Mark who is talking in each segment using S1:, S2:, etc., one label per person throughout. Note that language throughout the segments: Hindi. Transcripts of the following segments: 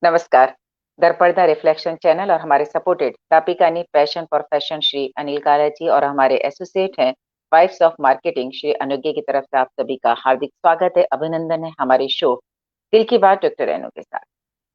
S1: नमस्कार। दरपर्दा रिफ्लेक्शन चैनल और हमारे सपोर्टेड दापिकानी passion for fashion Shri Anil Kala ji और हमारे एसोसिएट हैं wives of marketing Shri Anugya की तरफ से आप सभी का हार्दिक स्वागत है, अभिनंदन है हमारे शो दिल की बात डॉक्टर रेणु के साथ।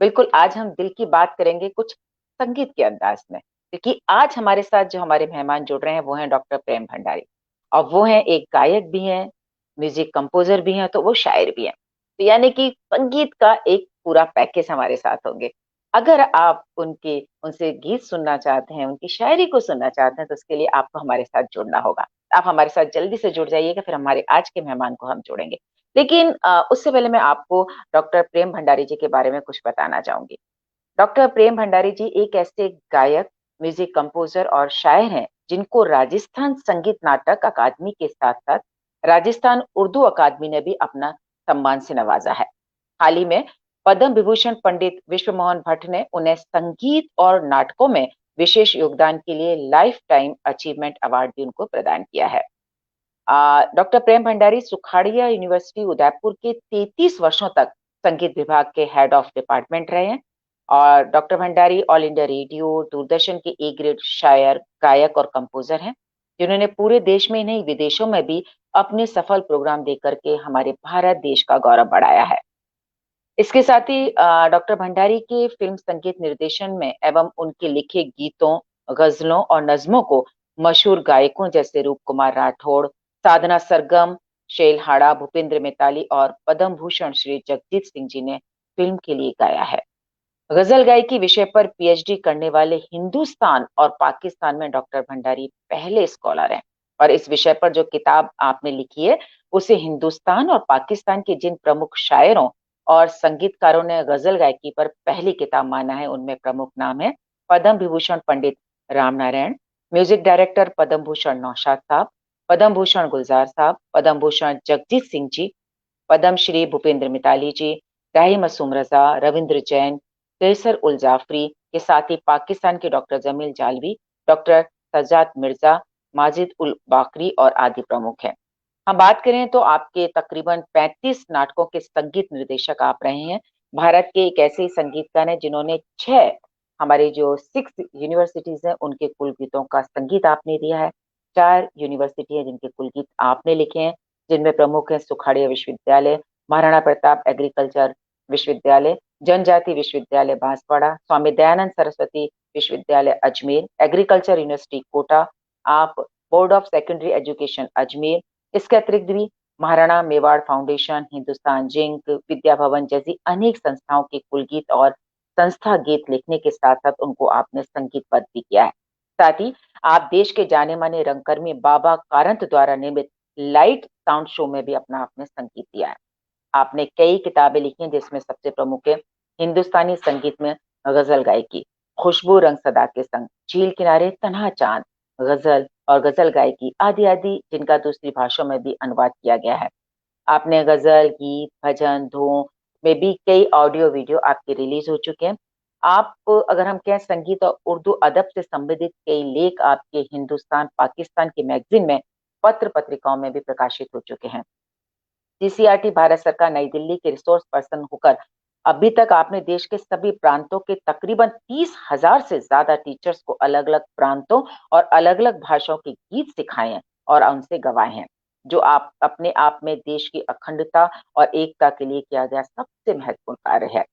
S1: बिल्कुल, आज हम दिल की बात करेंगे कुछ संगीत के अंदाज में, क्योंकि आज हमारे साथ जो हमारे मेहमान जुड़ रहे हैं वो हैं डॉक्टर प्रेम भंडारी। और वो हैं एक गायक भी हैं, म्यूजिक कंपोजर भी हैं, तो वो शायर भी हैं। तो यानी कि संगीत का एक पूरा पैकेज हमारे साथ होंगे। अगर आप उनके उनसे गीत सुनना चाहते हैं, उनकी शायरी को सुनना चाहते हैं, तो उसके लिए आपको हमारे साथ जुड़ना होगा। आप हमारे साथ जल्दी से जुड़ जाइएगा, फिर हमारे आज के मेहमान को हम जोड़ेंगे। लेकिन उससे पहले मैं आपको डॉक्टर प्रेम भंडारी जी के बारे में कुछ बताना चाहूंगी। डॉक्टर प्रेम भंडारी जी एक ऐसे गायक, म्यूजिक कंपोजर और शायर हैं जिनको राजस्थान संगीत नाटक अकादमी के साथ साथ राजस्थान उर्दू अकादमी ने भी अपना सम्मान से नवाजा है। हाल ही में पद्म विभूषण पंडित विश्व मोहन भट्ट ने उन्हें संगीत और नाटकों में विशेष योगदान के लिए लाइफ टाइम अचीवमेंट अवार्ड भी उनको प्रदान किया है। डॉक्टर प्रेम भंडारी सुखाड़िया यूनिवर्सिटी उदयपुर के 33 वर्षों तक संगीत विभाग के हेड ऑफ डिपार्टमेंट रहे हैं। और doctor Bhandari all India radio, Doordarshan के ए ग्रेड शायर, गायक और कंपोजर हैं, जिन्होंने पूरे देश में ही नहीं विदेशों में भी अपने सफल प्रोग्राम देकर के हमारे भारत देश का गौरव बढ़ाया है। इसके साथ ही डॉक्टर भंडारी के फिल्म संगीत निर्देशन में एवं उनके लिखे गीतों, गजलों और नज्मों को मशहूर गायकों जैसे रूप कुमार राठौड़, साधना सरगम, शैल हाड़ा, भूपेंद्र मिताली और पद्म भूषण श्री जगजीत सिंह जी ने फिल्म के लिए गाया है। गजल गायकी विषय पर पीएचडी करने वाले हिंदुस्तान और पाकिस्तान में डॉक्टर भंडारी पहले स्कॉलर हैं। और इस विषय पर जो किताब आपने लिखी है, उसे हिंदुस्तान और पाकिस्तान के जिन प्रमुख शायरों और संगीतकारों ने गजल गायकी पर पहली किताब माना है, उनमें प्रमुख नाम है पद्म विभूषण पंडित राम नारायण, म्यूजिक डायरेक्टर पद्म भूषण नौशाद साहब, पद्म भूषण गुलजार साहब, पद्म भूषण जगजीत सिंह जी, पद्म श्री भूपेंद्र मिताली जी, राही मासूम रजा, रविंद्र जैन, कैसर उल जाफरी के साथ ही पाकिस्तान के डॉक्टर जमील जालवी, डॉक्टर सज्जाद मिर्जा, माजिद उल बाकरी और आदि प्रमुख हैं। हम बात करें तो आपके तकरीबन 35 नाटकों के संगीत निर्देशक आप रहे हैं। भारत के एक ऐसे संगीतकार हैं जिन्होंने 6 हमारे जो 6 यूनिवर्सिटीज हैं उनके कुल गीतों का संगीत आपने दिया है। 4 यूनिवर्सिटी है जिनके कुल गीत आपने लिखे हैं, जिनमें प्रमुख है सुखाड़िया विश्वविद्यालय, महाराणा प्रताप एग्रीकल्चर विश्वविद्यालय, जनजाति विश्वविद्यालय बांसवाड़ा, स्वामी दयानंद सरस्वती विश्वविद्यालय अजमेर, एग्रीकल्चर यूनिवर्सिटी कोटा, आप board of secondary education Ajmer. इसके अतिरिक्त भी महाराणा मेवाड़ फाउंडेशन, हिंदुस्तान जिंक, विद्या भवन जैसी अनेक संस्थाओं के कुल गीत और संस्था गीत लिखने के साथ साथ उनको आपने संगीतबद्ध भी किया है। साथ ही आप देश के जाने माने रंगकर्मी बाबा कारंत द्वारा निर्मित लाइट साउंड शो में भी अपना आपने संगीत दिया है। आपने कई किताबें लिखी हैं, जिसमें सबसे प्रमुख है हिंदुस्तानी संगीत में गजल गायकी, खुशबू रंग सदा के संग, झील किनारे तन्हा चांद, गजल और गजल गायकी आदि आदि, जिनका दूसरी भाषाओं में भी अनुवाद किया गया है। आपने गजल, गीत, भजन, धूम में भी कई ऑडियो वीडियो आपके रिलीज हो चुके हैं। आप अगर हम कहें संगीत और उर्दू अदब से संबंधित कई लेख आपके हिंदुस्तान, पाकिस्तान के मैगजीन में, पत्र पत्रिकाओं में भी प्रकाशित हो चुके हैं। जीसीआरटी भारत सरकार नई दिल्ली के रिसोर्स पर्सन होकर अभी तक आपने देश के सभी प्रांतों के तकरीबन 30,000 से ज्यादा टीचर्स को अलग अलग प्रांतों और अलग अलग भाषाओं के गीत सिखाए हैं और उनसे गवाए हैं, जो आप अपने आप में देश की अखंडता और एकता के लिए किया गया सबसे महत्वपूर्ण कार्य है।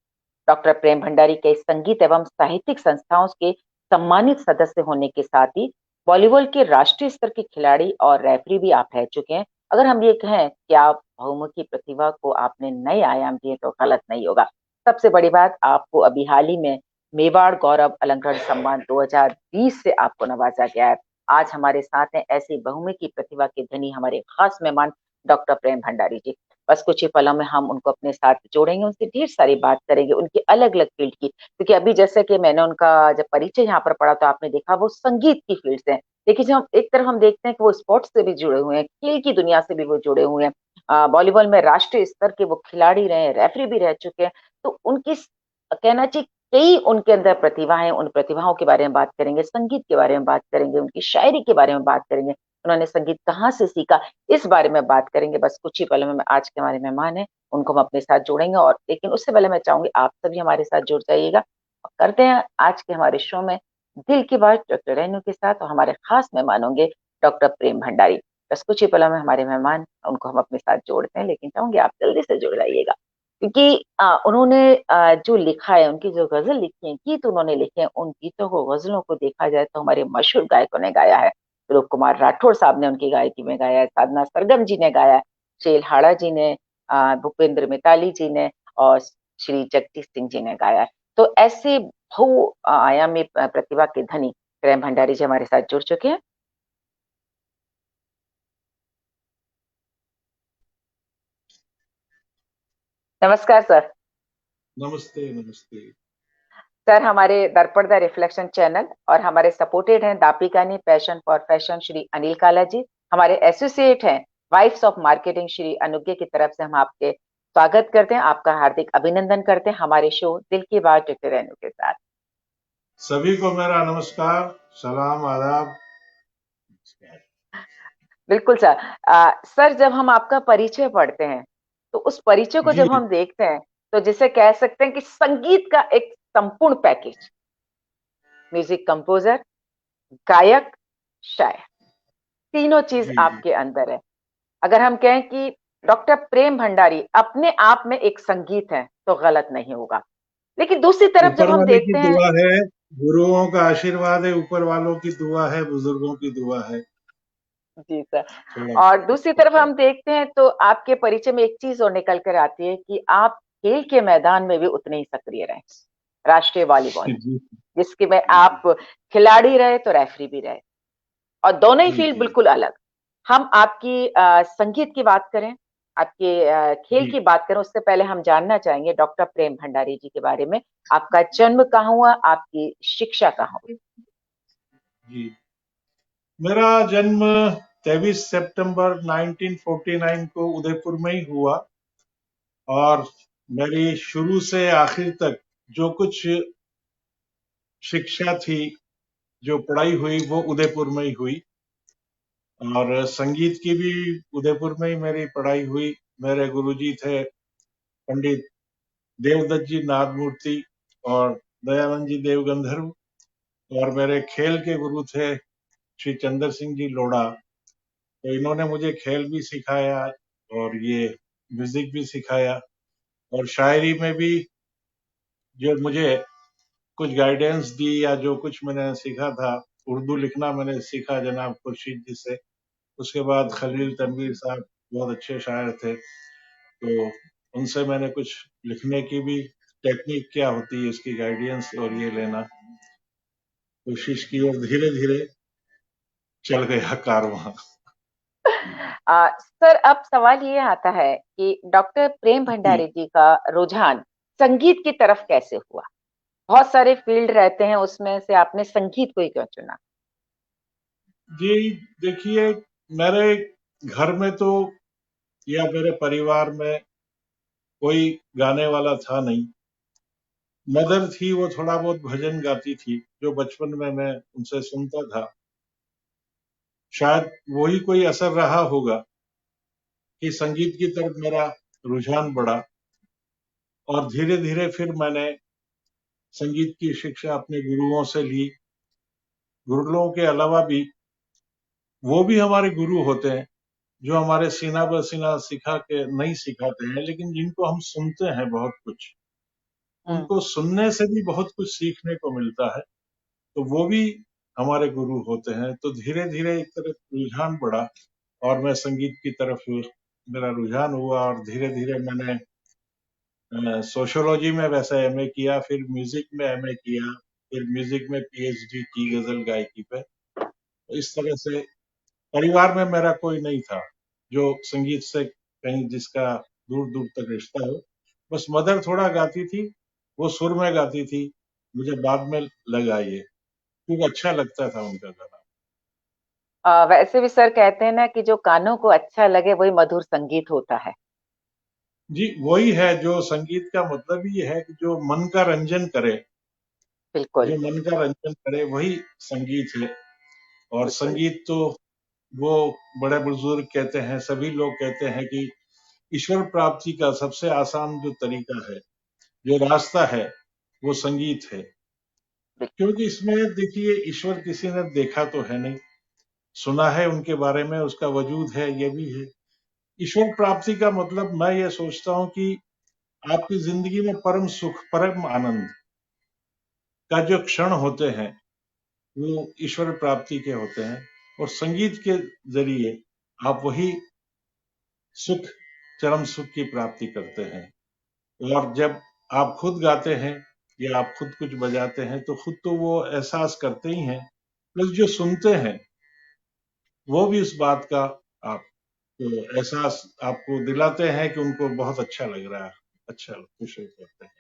S1: डॉक्टर प्रेम भंडारी कई संगीत एवं साहित्यिक संस्थाओं के सम्मानित सदस्य होने के साथ ही वॉलीबॉल के राष्ट्रीय स्तर के खिलाड़ी और रेफरी भी आप रह चुके हैं। अगर हम ये कहें कि आप बहुमुखी प्रतिभा को आपने नए आयाम दिए तो गलत नहीं होगा। सबसे बड़ी बात, आपको अभी हाल ही में मेवाड़ गौरव अलंकरण सम्मान 2020 से आपको नवाजा गया है। आज हमारे साथ हैं ऐसी बहुमुखी प्रतिभा के धनी हमारे खास मेहमान डॉक्टर प्रेम भंडारी जी। बस कुछ ही पलों में हम उनको अपने साथ जोड़ेंगे, उनसे ढेर सारी बात करेंगे उनकी अलग अलग फील्ड की, क्योंकि अभी जैसे कि मैंने उनका जब परिचय यहाँ पर पढ़ा तो आपने देखा वो संगीत की फील्ड से हैं। लेकिन जब एक तरफ हम देखते हैं कि वो स्पोर्ट्स से भी जुड़े हुए हैं, खेल की दुनिया से भी वो जुड़े हुए हैं, वॉलीबॉल में राष्ट्रीय स्तर के वो खिलाड़ी रहे, रेफरी भी रह चुके हैं। तो उनकी कहना चाहिए कई उनके अंदर प्रतिभा है, उन प्रतिभाओं के बारे में बात करेंगे, संगीत के बारे में बात करेंगे, उनकी शायरी के बारे में बात करेंगे। उन्होंने संगीत कहाँ से सीखा, इस बारे में बात करेंगे। बस कुछ ही पलों में आज के हमारे मेहमान हैं, उनको हम अपने साथ जोड़ेंगे। और लेकिन उससे पहले मैं चाहूंगी आप सभी हमारे साथ जुड़ जाइएगा। और करते हैं आज के हमारे शो में दिल की बात डॉक्टर रेनू के साथ, और हमारे खास मेहमान होंगे डॉक्टर प्रेम भंडारी। बस कुछ ही पलों में हमारे मेहमान, उनको हम अपने साथ जोड़ते हैं, लेकिन चाहूंगी आप जल्दी से जुड़ जाइएगा। क्योंकि उन्होंने जो लिखा है, उनकी जो गजल लिखी है, गीत उन्होंने लिखे हैं, उन गीतों को, गजलों को देखा जाए तो हमारे मशहूर गायकों ने गाया है। ध्रुव कुमार राठौड़ साहब ने उनकी गायकी में गाया है, साधना सरगम जी ने गाया है, शेल हाड़ा जी ने, भूपेंद्र मिताली जी ने, और श्री जगजीत सिंह जी ने गाया है। तो ऐसे बहु आयामी प्रतिभा के धनी प्रेम भंडारी जी हमारे साथ जुड़ चुके हैं। नमस्कार सर।
S2: नमस्ते नमस्ते।
S1: सर, हमारे दर्पण द रिफ्लेक्शन चैनल और हमारे सपोर्टेड हैं दापिकानी passion for fashion Shri Anil Kala ji, हमारे एसोसिएट हैं wives of marketing Shri Anugya की तरफ से हम आपके स्वागत करते हैं, आपका हार्दिक अभिनंदन करते हैं हमारे शो दिल की बात डॉक्टर रेनू के साथ।
S2: सभी को मेरा नमस्कार, सलाम, आदाब।
S1: बिल्कुल सर। सर, जब हम आपका परिचय पढ़ते हैं तो उस परिचय को
S2: जी।
S1: जब हम देखते हैं तो जिसे कह सकते हैं कि संगीत का एक संपूर्ण पैकेज, म्यूजिक कंपोजर, गायक, शायर, तीनों चीज
S2: जी जी।
S1: आपके अंदर है। अगर हम कहें कि डॉक्टर प्रेम भंडारी अपने आप में एक संगीत है तो गलत नहीं होगा। लेकिन दूसरी तरफ जब
S2: ऊपर
S1: हम
S2: वाले की
S1: देखते हैं,
S2: दुआ है, गुरुओं का आशीर्वाद है, ऊपर वालों की दुआ है, बुजुर्गों की दुआ है।
S1: जी सर,
S2: थोड़ा
S1: और दूसरी तरफ
S2: होता है।
S1: हम देखते हैं तो आपके परिचय में एक चीज और निकल कर आती है कि आप खेल के मैदान में भी उतने ही सक्रिय रहे, राष्ट्रीय वॉलीबॉल में,
S2: जी
S1: जिसके में
S2: जी
S1: आप खिलाड़ी रहे तो रेफरी भी रहे, और दोनों ही
S2: जी
S1: फील्ड
S2: जी
S1: बिल्कुल अलग। हम आपकी संगीत की बात करें, आपके खेल
S2: जी
S1: की बात करें, उससे पहले हम जानना चाहेंगे डॉक्टर प्रेम भंडारी जी के बारे में। आपका जन्म कहाँ हुआ, आपकी शिक्षा कहाँ हुई?
S2: जी। मेरा जन्म 23 सितंबर 1949 को उदयपुर में ही हुआ, और मेरी शुरू से आखिर तक जो कुछ शिक्षा थी, जो पढ़ाई हुई, वो उदयपुर में ही हुई। और संगीत की भी उदयपुर में ही मेरी पढ़ाई हुई। मेरे गुरुजी थे पंडित देवदत्त जी नादमूर्ति और दयानंद जी देवगंधर्व, और मेरे खेल के गुरु थे श्री चंद्र सिंह जी लोढ़ा। तो इन्होंने मुझे खेल भी सिखाया और ये म्यूजिक भी सिखाया, और शायरी में भी जो मुझे कुछ गाइडेंस दी, या जो कुछ मैंने सीखा था। उर्दू लिखना मैंने सीखा जनाब खुर्शीद जी से। उसके बाद खलील तनवीर साहब बहुत अच्छे शायर थे, तो उनसे मैंने कुछ लिखने की भी टेक्निक क्या होती है इसकी गाइडेंस और ये लेना कोशिश की, और धीरे धीरे चल गया कारवां।
S1: सर, अब सवाल ये आता है कि डॉक्टर प्रेम
S2: जी
S1: भंडारी जी का रुझान संगीत की तरफ कैसे हुआ? बहुत सारे फील्ड रहते हैं, उसमें से आपने संगीत को ही क्यों चुना?
S2: जी। देखिए, मेरे घर में तो या मेरे परिवार में कोई गाने वाला था नहीं। मदर थी, वो थोड़ा बहुत भजन गाती थी, जो बचपन में मैं उनसे सुनता था। शायद वही कोई असर रहा होगा कि संगीत की तरफ मेरा रुझान बढ़ा, और धीरे धीरे फिर मैंने संगीत की शिक्षा अपने गुरुओं से ली। गुरुओं के अलावा भी, वो भी हमारे गुरु होते हैं, जो हमारे सीना ब सीना सिखा के नहीं सिखाते हैं, लेकिन जिनको हम सुनते हैं बहुत कुछ।
S1: हम्म।
S2: उनको सुनने से भी बहुत कुछ सीखने को मिलता है, तो वो भी हमारे गुरु होते हैं। तो धीरे धीरे एक तरफ रुझान बढ़ा, और मैं संगीत की तरफ मेरा रुझान हुआ, और धीरे धीरे मैंने सोशियोलॉजी में वैसे एमए किया, फिर म्यूजिक में एमए किया, फिर म्यूजिक में पीएचडी की गजल गायकी पे। तो इस तरह से परिवार में मेरा कोई नहीं था जो संगीत से कहीं जिसका दूर दूर तक रिश्ता हो। बस मदर थोड़ा गाती थी, वो सुर में गाती थी, मुझे बाद में लगा ये, क्योंकि अच्छा लगता था उनका गाना।
S1: वैसे भी सर कहते हैं ना कि जो कानों को अच्छा लगे वही मधुर संगीत होता है।
S2: जी, वही है जो संगीत का मतलब ही है कि जो मन का रंजन करे,
S1: बिल्कुल।
S2: जो मन का रंजन करे वही संगीत है। और
S1: बिल्कुल।
S2: संगीत तो वो बड़े बुजुर्ग कहते हैं, सभी लोग कहते हैं कि ईश्वर प्राप्ति का सबसे आसान जो तरीका है, जो रास्ता है, वो संगीत है। क्योंकि इसमें देखिए, ईश्वर किसी ने देखा तो है नहीं, सुना है उनके बारे में, उसका वजूद है, ये भी है। ईश्वर प्राप्ति का मतलब मैं ये सोचता हूँ कि आपकी जिंदगी में परम सुख, परम आनंद का जो क्षण होते हैं, वो ईश्वर प्राप्ति के होते हैं। और संगीत के जरिए आप वही सुख, चरम सुख की प्राप्ति करते हैं। और जब आप खुद गाते हैं या आप खुद कुछ बजाते हैं, तो खुद तो वो एहसास करते ही हैं, प्लस जो सुनते हैं वो भी इस बात का आपको एहसास आपको दिलाते हैं कि उनको बहुत अच्छा लग रहा है, अच्छा खुश करते हैं।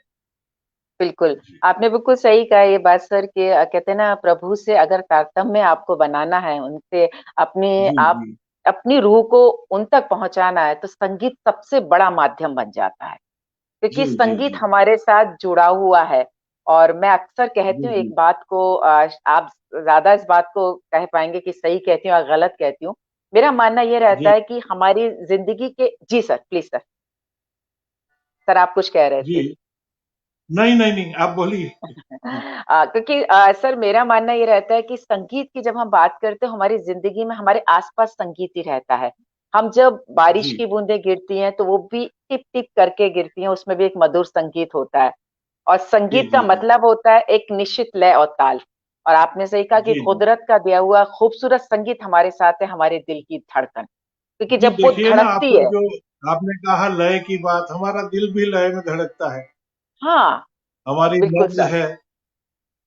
S1: बिल्कुल,
S2: जी
S1: आपने बिल्कुल सही कहा ये बात सर कि कहते हैं ना, प्रभु से अगर तारतम्य आपको बनाना है, उनसे अपने
S2: जी
S1: आप
S2: जी
S1: अपनी रूह को उन तक पहुंचाना है, तो संगीत सबसे बड़ा माध्यम बन जाता है। क्योंकि
S2: जी जी
S1: संगीत
S2: जी
S1: हमारे साथ जुड़ा हुआ है। और मैं अक्सर कहती
S2: जी
S1: हूँ
S2: जी
S1: एक बात को, आप ज्यादा इस बात को कह पाएंगे कि सही कहती हूँ या गलत कहती हूँ। मेरा मानना यह रहता
S2: जी
S1: है कि हमारी जिंदगी के, जी सर प्लीज सर, सर आप कुछ कह रहे
S2: जी
S1: थे।
S2: नहीं नहीं नहीं, आप बोलिए।
S1: क्योंकि सर मेरा मानना ये रहता है कि संगीत की जब हम बात करते हैं, हमारी जिंदगी में हमारे आसपास संगीत ही रहता है। हम जब बारिश
S2: जी
S1: की बूंदें गिरती हैं तो वो भी टिप टिप करके गिरती हैं, उसमें भी एक मधुर संगीत होता है। और
S2: जी
S1: संगीत का
S2: जी जी
S1: मतलब होता है एक निश्चित लय और ताल। और आपने सही कहा कि
S2: जी जी
S1: कुदरत का दिया हुआ खूबसूरत संगीत हमारे साथ है, हमारे दिल की धड़कन। क्योंकि
S2: जी,
S1: जब वो
S2: देखिए ना,
S1: धड़कती
S2: आपको
S1: है।
S2: जो आपने कहा लय की बात, हमारा दिल भी लय में धड़कता है।
S1: हाँ,
S2: हमारी
S1: बिल्कुल
S2: नब्ज
S1: सर।
S2: है,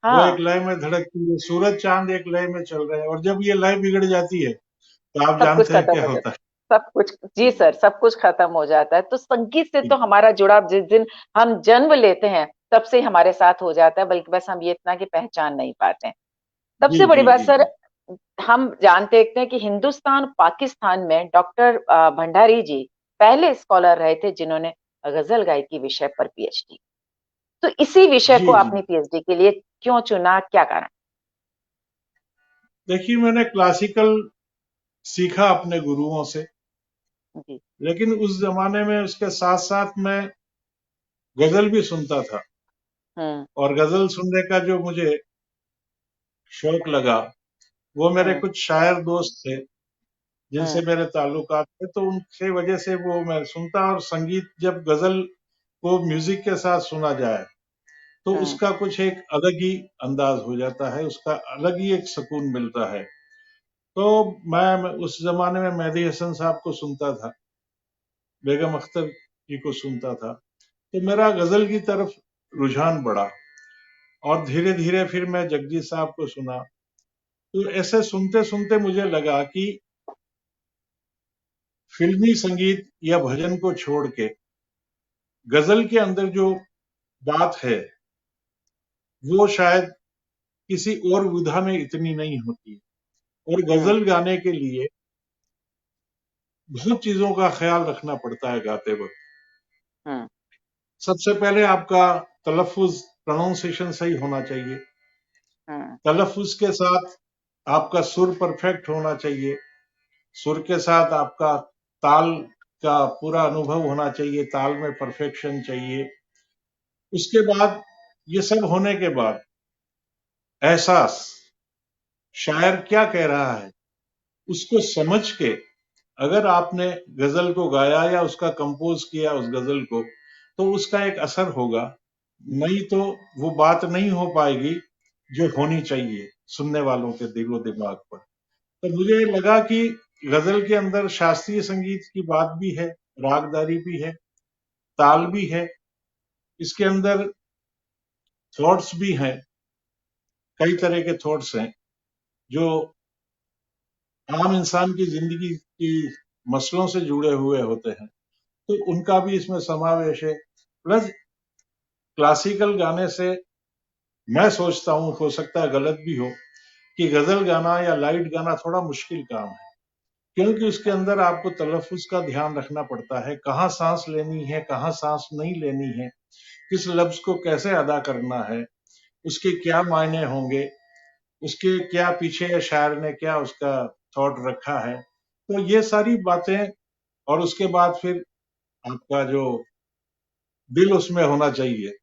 S2: वो एक
S1: हाँ,
S2: लय में धड़कती है। सूरज चांद एक लय में चल रहे हैं, और जब ये लय बिगड़ जाती है तो आप
S1: सब कुछ
S2: जानते हैं
S1: खत्म
S2: क्या
S1: हो
S2: होता
S1: जाता
S2: है।
S1: है, सब कुछ, जी
S2: जी
S1: सर, सब कुछ खत्म हो जाता है। तो संगीत से
S2: जी
S1: तो हमारा जुड़ाव जिस दिन हम जन्म लेते हैं तब से ही हमारे साथ हो जाता है, बल्कि बस हम ये इतना कि पहचान नहीं पाते हैं।
S2: जी
S1: सबसे बड़ी
S2: जी
S1: बात
S2: जी
S1: सर,
S2: जी
S1: हम जानते हैं कि हिंदुस्तान पाकिस्तान में डॉक्टर भंडारी जी पहले स्कॉलर रहे थे जिन्होंने गजल गायकी विषय पर पीएचडी। तो इसी विषय
S2: जी
S1: को
S2: जी।
S1: आपने पीएचडी के लिए क्यों चुना, क्या कारण?
S2: देखिए, मैंने क्लासिकल सीखा अपने गुरुओं से,
S1: जी।
S2: लेकिन उस जमाने में उसके साथ साथ मैं गजल भी सुनता था।
S1: हम्म।
S2: और गजल सुनने का जो मुझे शौक लगा, वो मेरे
S1: हम्म।
S2: कुछ शायर दोस्त थे जिनसे
S1: हम्म।
S2: मेरे ताल्लुकात थे, तो उनके वजह से वो मैं सुनता। और संगीत जब गजल को म्यूजिक के साथ सुना जाए, तो
S1: हम्म।
S2: उसका कुछ एक अलग ही अंदाज हो जाता है, उसका अलग ही एक सुकून मिलता है। तो मैं उस जमाने में मेहदी हसन साहब को सुनता था, बेगम अख्तर जी को सुनता था, तो मेरा गजल की तरफ रुझान बढ़ा। और धीरे धीरे फिर मैं जगजीत साहब को सुना। तो ऐसे सुनते सुनते मुझे लगा कि फिल्मी संगीत या भजन को छोड़ के गजल के अंदर जो बात है, वो शायद किसी और विधा में इतनी नहीं होती। और
S1: हम्म।
S2: गजल गाने के लिए बहुत चीजों का ख्याल रखना पड़ता है गाते वक्त।
S1: हम्म।
S2: सबसे पहले आपका तलफ्फुज, प्रोनाउंसिएशन सही होना चाहिए।
S1: हम्म।
S2: तलफ्फुज के साथ आपका सुर परफेक्ट होना चाहिए। सुर के साथ आपका ताल का पूरा अनुभव होना चाहिए, ताल में परफेक्शन चाहिए। उसके बाद, ये सब होने के बाद, एहसास, शायर क्या कह रहा है उसको समझ के अगर आपने गजल को गाया या उसका कंपोज किया उस गजल को, तो उसका एक असर होगा। नहीं तो वो बात नहीं हो पाएगी जो होनी चाहिए सुनने वालों के दिलो दिमाग पर। तो मुझे लगा कि गजल के अंदर शास्त्रीय संगीत की बात भी है, रागदारी भी है, ताल भी है, इसके अंदर थॉट्स भी हैं, कई तरह के थॉट्स हैं जो आम इंसान की जिंदगी की मसलों से जुड़े हुए होते हैं, तो उनका भी इसमें समावेश है। प्लस क्लासिकल गाने से मैं सोचता हूँ, हो सकता है गलत भी हो, कि गजल गाना या लाइट गाना थोड़ा मुश्किल काम है। क्योंकि उसके अंदर आपको तलफ्फुज का ध्यान रखना पड़ता है, कहाँ सांस लेनी है, कहाँ सांस नहीं लेनी है, किस लफ्ज को कैसे अदा करना है, उसके क्या मायने होंगे, उसके क्या पीछे शायर ने क्या उसका थॉट रखा है। तो ये सारी बातें, और उसके बाद फिर आपका जो दिल उसमें होना चाहिए।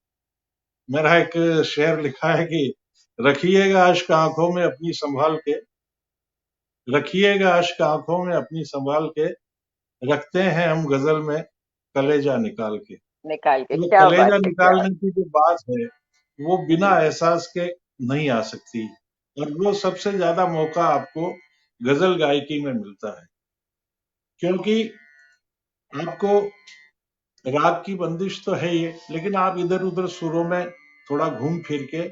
S2: मेरा एक शेर लिखा है कि रखिएगा अश्क आंखों में अपनी संभाल के, रखिएगा अश्क आंखों में अपनी संभाल के, रखते हैं हम गजल में कलेजा निकाल के।
S1: निकाल के,
S2: वो
S1: क्या बात
S2: कलेजा
S1: है, क्या बात।
S2: निकालने की जो बात है, वो बिना
S1: जी।
S2: एहसास के नहीं आ सकती। और वो सबसे ज्यादा मौका आपको गजल गायकी में मिलता है, क्योंकि आपको राग की बंदिश तो है ही, लेकिन आप इधर उधर सुरों में थोड़ा घूम फिर के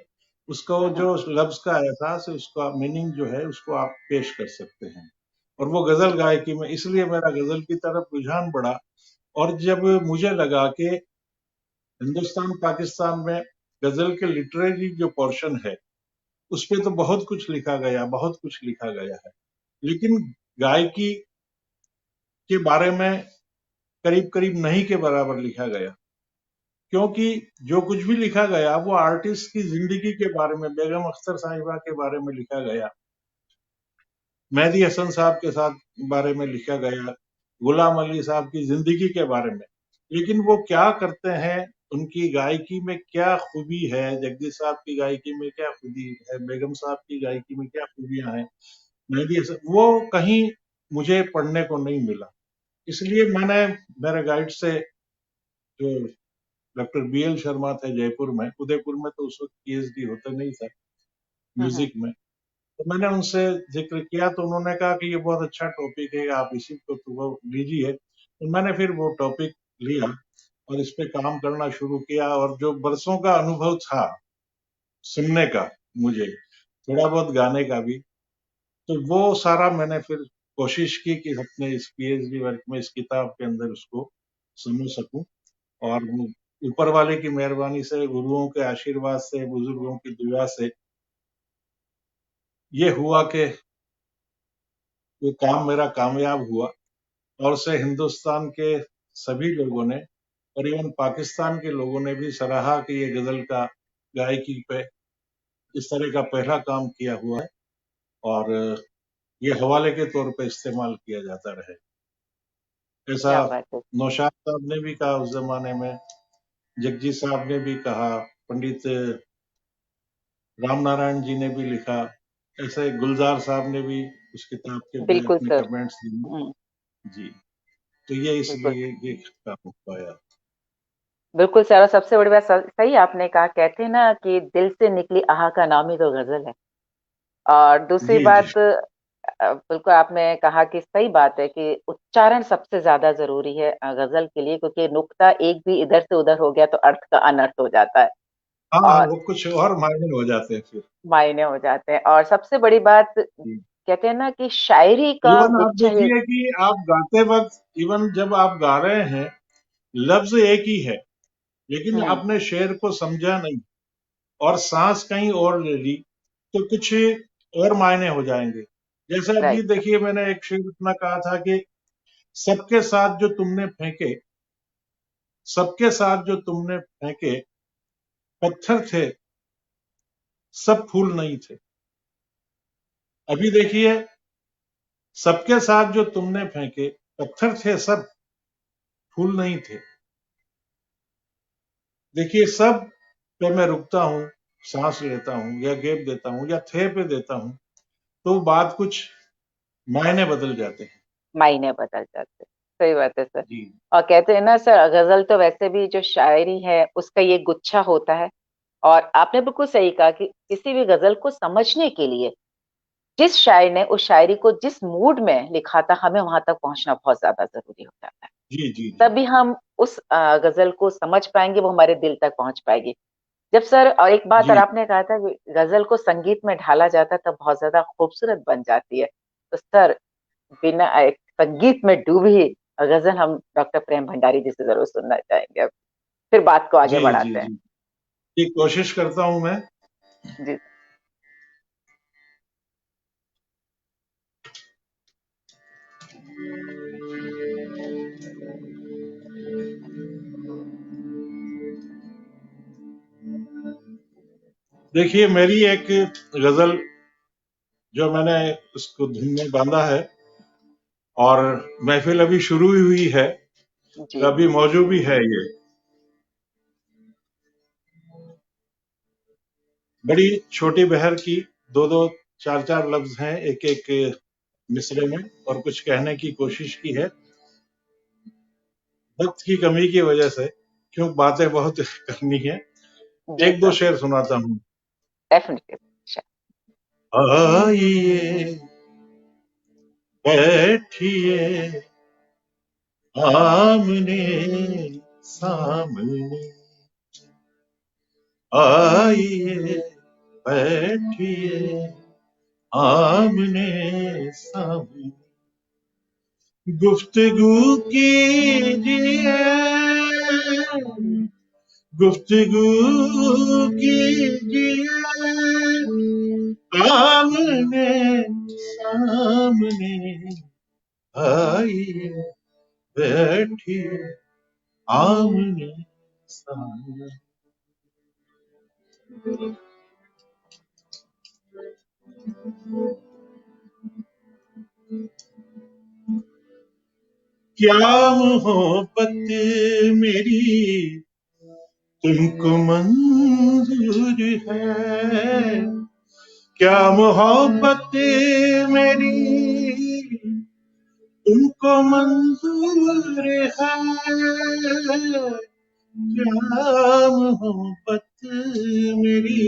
S2: उसको
S1: हम्म।
S2: जो लफ्ज का एहसास है, उसका मीनिंग जो है, उसको आप पेश कर सकते हैं। और वो गजल गायकी में इसलिए मेरा गजल की तरफ रुझान बढ़ा। और जब मुझे लगा कि हिंदुस्तान पाकिस्तान में गजल के लिटरेरी जो पोर्शन है, उस पे तो बहुत कुछ लिखा गया, बहुत कुछ लिखा गया है, लेकिन गायकी के बारे में करीब करीब नहीं के बराबर लिखा गया। क्योंकि जो कुछ भी लिखा गया वो आर्टिस्ट की जिंदगी के बारे में, बेगम अख्तर साहिबा के बारे में लिखा गया, मेहदी हसन साहब के साथ बारे में लिखा गया, गुलाम अली साहब की जिंदगी के बारे में। लेकिन वो क्या करते हैं, उनकी गायकी में क्या खूबी है, जगदीश साहब की गायकी में क्या खूबी है, बेगम साहब की गायकी में क्या खूबियां हैं, मेहदी हसन, वो कहीं मुझे पढ़ने को नहीं मिला। इसलिए मैंने मेरे गाइड से, जो डॉक्टर बी एल शर्मा थे जयपुर में, उदयपुर में तो उस वक्त पीएचडी होता नहीं था
S1: हम्म।
S2: म्यूजिक में, तो मैंने उनसे जिक्र किया, तो उन्होंने कहा कि ये बहुत अच्छा टॉपिक है, आप इसी को तो वो लीजिए। तो मैंने फिर वो टॉपिक लिया और इस पे काम करना शुरू किया। और जो बरसों का अनुभव था सुनने का, मुझे थोड़ा बहुत गाने का भी, तो वो सारा मैंने फिर कोशिश की कि अपने इस पीएचडी वर्क में, इस किताब के अंदर उसको समझ सकूं। और ऊपर वाले की मेहरबानी से, गुरुओं के आशीर्वाद से, बुजुर्गों की दुआ से ये हुआ कि ये काम मेरा कामयाब हुआ। और से हिंदुस्तान के सभी लोगों ने, और इवन पाकिस्तान के लोगों ने भी सराहा कि ये गजल का गायकी पे इस तरह का पहला काम किया हुआ है, और ये हवाले के तौर पे इस्तेमाल किया जाता रहे। ऐसा
S1: क्या बात है।
S2: नौशाद साहब ने भी कहा उस जमाने में, जगजीत साहब ने भी कहा, पंडित राम नारायण जी ने भी लिखा, ऐसे गुलजार साहब ने भी उस किताब के पे
S1: बिल्कुल
S2: अपने
S1: सर।
S2: कमेंट्स दिए।
S1: हम्म।
S2: जी। तो ये
S1: बिल्कुल।
S2: इसलिए ये काम हो पाया।
S1: बिल्कुल सर, और सबसे बड़ी बात, सही आपने कहा, कहते हैं ना कि दिल से निकली आह का नाम ही तो गजल है। और दूसरी
S2: जी जी
S1: बात, बिल्कुल आपने कहा कि सही बात है कि उच्चारण सबसे ज्यादा जरूरी है गजल के लिए, क्योंकि नुक्ता एक भी इधर से उधर हो गया तो अर्थ का अनर्थ हो जाता है।
S2: हाँ,
S1: और
S2: वो कुछ और मायने हो जाते हैं फिर।
S1: मायने हो जाते हैं। और सबसे बड़ी बात, कहते हैं ना कि शायरी का
S2: इवन आप
S1: गुच्छा ही।
S2: देखिए कि आप गाते वक्त, इवन जब आप गा रहे हैं, लफ्ज एक ही है, लेकिन
S1: हम्म।
S2: आपने शेर को समझा नहीं और सांस कहीं और ले ली, तो कुछ और मायने हो जाएंगे। जैसे अभी
S1: राइट।
S2: देखिए, मैंने एक शेर इतना कहा था कि सबके साथ जो तुमने फेंके, सबके साथ जो तुमने फेंके, पत्थर थे, सब फूल नहीं थे। अभी देखिए, सबके साथ जो तुमने फेंके, पत्थर थे, सब फूल नहीं थे। देखिए, सब पे मैं रुकता हूँ, सांस लेता हूँ, या गैप देता हूँ, या थे पे देता हूँ, तो बात कुछ मायने बदल जाते हैं।
S1: मायने बदल जाते हैं। सही बात है सर।
S2: जी
S1: और कहते हैं ना सर, गजल तो वैसे भी जो शायरी है उसका ये गुच्छा होता है। और आपने बिल्कुल सही कहा कि किसी भी गजल को समझने के लिए जिस शायर ने उस शायरी को जिस मूड में लिखा था, हमें वहां तक पहुंचना बहुत ज्यादा जरूरी हो जाता है।
S2: जी जी जी।
S1: तभी हम उस गजल को समझ पाएंगे, वो हमारे दिल तक पहुंच पाएगी। जब सर, और एक बात और
S2: जी
S1: आपने कहा था कि गजल को संगीत में ढाला जाता है तब बहुत ज्यादा खूबसूरत बन जाती है। तो सर, बिना एक संगीत में डूबी गजल हम डॉक्टर प्रेम भंडारी जी से जरूर सुनना चाहेंगे। अब फिर बात को आगे
S2: जी जी
S1: बढ़ाते हैं।
S2: जी। ये कोशिश करता हूं मैं।
S1: जी।
S2: देखिए, मेरी एक गजल जो मैंने उसको धुन में बांधा है, और महफिल अभी शुरू ही हुई है,
S1: जी।
S2: अभी मौजूद भी है ये। बड़ी छोटी बहर की दो दो चार चार लफ्ज हैं एक एक मिसरे में, और कुछ कहने की कोशिश की है। वक्त की कमी की वजह से, क्यों बातें बहुत करनी है,
S1: जी
S2: एक दो
S1: सर।
S2: शेर सुनाता हूँ।
S1: डेफिनेटली।
S2: आइए बैठिए आमने सामने, आइए बैठिए आमने सामने, गुफ्तगू कीजिए, गुफ्तगू कीजिए आमने सामने, आइए बैठिए आमने सामने। क्या मोहब्बत मेरी तुमको मंजूर है, क्या मोहब्बत मेरी तुमको मंजूर है, क्या मोहब्बत मेरी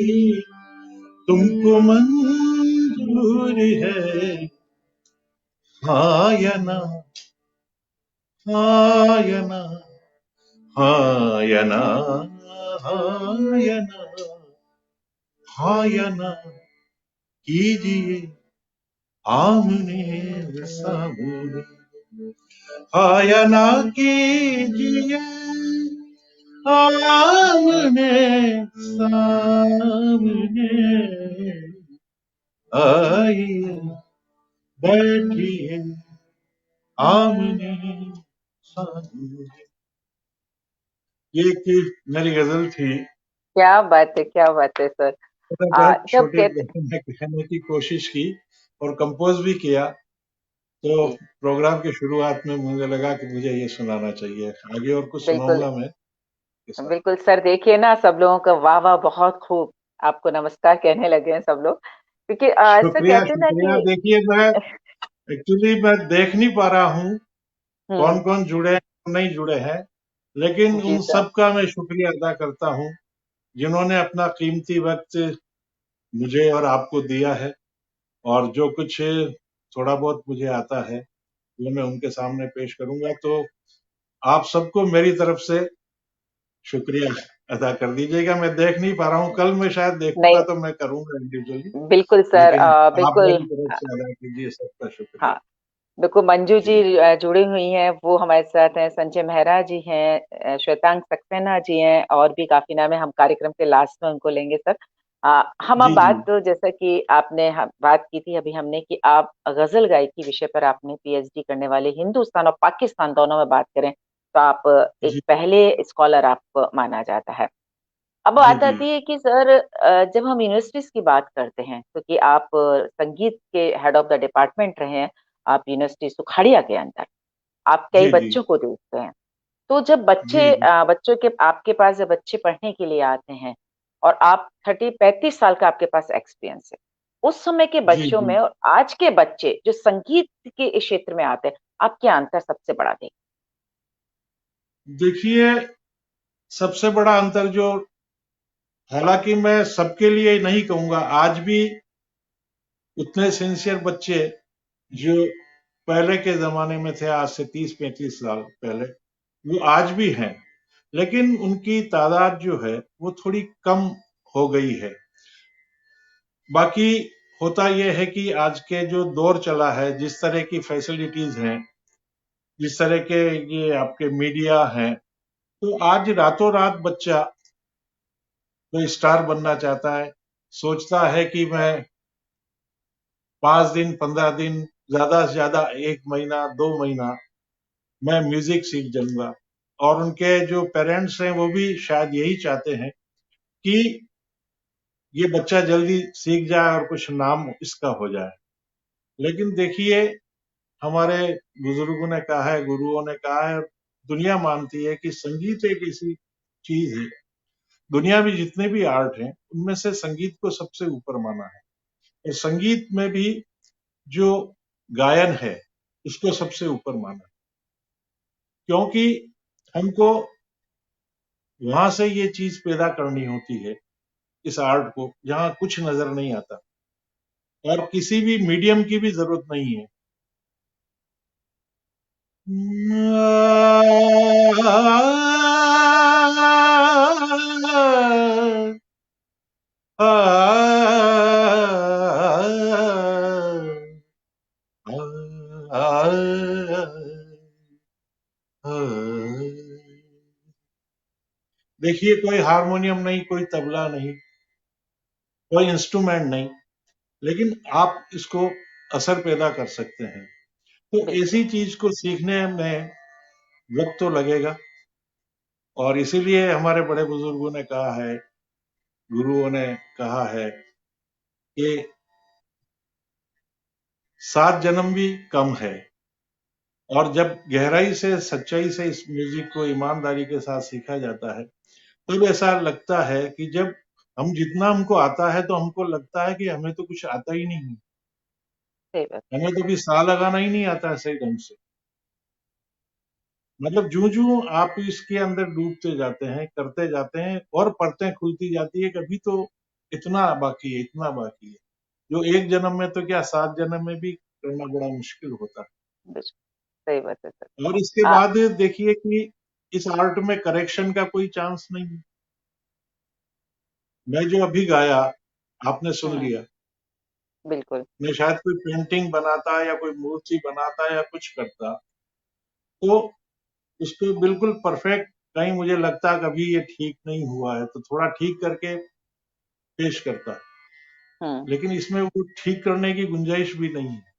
S2: तुमको मंजूर है, हाँ या ना, हाँ या ना, हाँ या ना, हाँ या ना, हाँ या ना कीजिए आमने सामने, हाँ या ना कीजिए आमने सामने, आइए बैठिए आमने सामने। ये एक मेरी गजल थी।
S1: क्या बात है सर।
S2: मैंने बहुत
S1: जब
S2: छोटे
S1: कहते
S2: लहजे में कहने की कोशिश की और कंपोज भी किया, तो
S1: जी।
S2: प्रोग्राम की शुरुआत में मुझे लगा कि मुझे ये सुनाना चाहिए। आगे और कुछ
S1: बिल्कुल।
S2: सुनाऊंगा मैं के साथ।
S1: बिल्कुल सर, देखिए ना, सब लोगों का वाह वाह, बहुत खूब। आपको नमस्कार कहने लगे हैं सब लोग, क्योंकि सर
S2: शुक्रिया
S1: कहते हैं ना
S2: शुक्रिया।
S1: कि
S2: देखिए, मैं एक्चुअली मैं देख नहीं पा रहा हूँ कौन
S1: हम्म।
S2: कौन जुड़े हैं, कौन नहीं जुड़े हैं, लेकिन
S1: जी
S2: उन
S1: सर।
S2: सब का मैं शुक्रिया अदा करता हूँ जिन्होंने अपना कीमती वक्त मुझे और आपको दिया है। और जो कुछ थोड़ा बहुत मुझे आता है वो मैं उनके सामने पेश करूंगा। तो आप सबको मेरी तरफ से शुक्रिया अदा कर दीजिएगा। मैं देख नहीं पा रहा हूँ, कल मैं शायद देखूंगा
S1: नहीं,
S2: तो मैं करूंगा इंडिविजुअली,
S1: बिल्कुल सर,
S2: लेकिन आप
S1: बिल्कुल।
S2: मेरी तरफ से अदा कीजिए, सबका शुक्रिया।
S1: हाँ, बिल्कुल। मंजू
S2: जी
S1: जी जुड़ी हुई हैं, वो हमारे साथ हैं। संजय मेहरा जी हैं, श्वेतांग सक्सेना जी हैं, और भी काफी नाम है। हम कार्यक्रम के लास्ट में उनको लेंगे सर। हम अब
S2: जी जी
S1: बात, तो जैसा कि आपने बात की थी अभी हमने, कि आप गजल गायकी विषय पर आपने पीएचडी करने वाले, हिंदुस्तान और पाकिस्तान दोनों में बात करें तो आप एक
S2: जी
S1: पहले स्कॉलर आप माना जाता है। अब
S2: जी
S1: बात
S2: जी
S1: आती है कि सर, जब हम यूनिवर्सिटीज की बात करते हैं, क्योंकि आप संगीत के हेड ऑफ द डिपार्टमेंट रहे हैं, आप यूनिवर्सिटी सुखाड़िया के अंदर, आप कई
S2: जी जी
S1: बच्चों को देखते हैं। तो जब
S2: जी जी
S1: बच्चों के आपके पास जब बच्चे पढ़ने के लिए आते हैं, और आप 35 साल का आपके पास एक्सपीरियंस है, उस समय के
S2: जी
S1: बच्चों
S2: जी।
S1: में और आज के बच्चे जो संगीत के इस क्षेत्र में आते हैं, आप क्या अंतर सबसे बड़ा देखें?
S2: देखिए, सबसे बड़ा अंतर जो, हालांकि मैं सबके लिए नहीं कहूंगा, आज भी उतने सिंसियर बच्चे जो पहले के जमाने में थे, आज से 30-35 साल पहले, वो आज भी हैं, लेकिन उनकी तादाद जो है वो थोड़ी कम हो गई है। बाकी होता यह है कि आज के जो दौर चला है, जिस तरह की फैसिलिटीज हैं, जिस तरह के ये आपके मीडिया हैं, तो आज रातों रात बच्चा कोई स्टार बनना चाहता है, सोचता है कि मैं 5 दिन 15 दिन, ज्यादा से ज्यादा 1 महीना 2 महीना मैं म्यूजिक सीख जाऊंगा। और उनके जो पेरेंट्स हैं वो भी शायद यही चाहते हैं कि ये बच्चा जल्दी सीख जाए और कुछ नाम इसका हो जाए। लेकिन देखिए, हमारे बुजुर्गों ने कहा है, गुरुओं ने कहा है, दुनिया मानती है कि संगीत एक ऐसी चीज है, दुनिया में जितने भी आर्ट हैं उनमें से संगीत को सबसे ऊपर माना है। और संगीत में भी जो गायन है उसको सबसे ऊपर माना है, क्योंकि हमको वहां से ये चीज पैदा करनी होती है, इस आर्ट को, जहां कुछ नजर नहीं आता और किसी भी मीडियम की भी जरूरत नहीं है। देखिए, कोई हारमोनियम नहीं, कोई तबला नहीं, कोई इंस्ट्रूमेंट नहीं, लेकिन आप इसको असर पैदा कर सकते हैं। तो
S1: बिल्कुल।
S2: ऐसी चीज को सीखने में वक्त तो लगेगा, और इसीलिए हमारे बड़े बुजुर्गों ने कहा है, गुरुओं ने कहा है कि 7 जन्म भी कम है। और जब गहराई से, सच्चाई से इस म्यूजिक को ईमानदारी के साथ सीखा जाता है, तब ऐसा लगता है कि जब हम, जितना हमको आता है तो हमको लगता है कि हमें तो कुछ आता ही नहीं है,
S1: सही बात।
S2: हमें तो भी सा लगाना ही नहीं आता है सही ढंग से। मतलब जूं जूं आप इसके अंदर डूबते जाते हैं, करते जाते हैं और परतें खुलती जाती है, कभी तो इतना बाकी है, इतना बाकी है, जो एक जन्म में तो क्या 7 जन्म में भी करना बड़ा मुश्किल होता है।
S1: बिल्कुल, सही बात है सर।
S2: और इसके
S1: आ,
S2: बाद देखिए कि इस आर्ट में करेक्शन का कोई चांस नहीं है। मैं जो अभी गाया, आपने सुन
S1: हम्म,
S2: लिया,
S1: बिल्कुल।
S2: मैं शायद कोई पेंटिंग बनाता या कोई मूर्ति बनाता या कुछ करता, तो उसको बिल्कुल परफेक्ट, कहीं मुझे लगता कभी ये ठीक नहीं हुआ है तो थोड़ा ठीक करके पेश करता,
S1: हम्म,
S2: लेकिन इसमें वो ठीक करने की गुंजाइश भी नहीं है।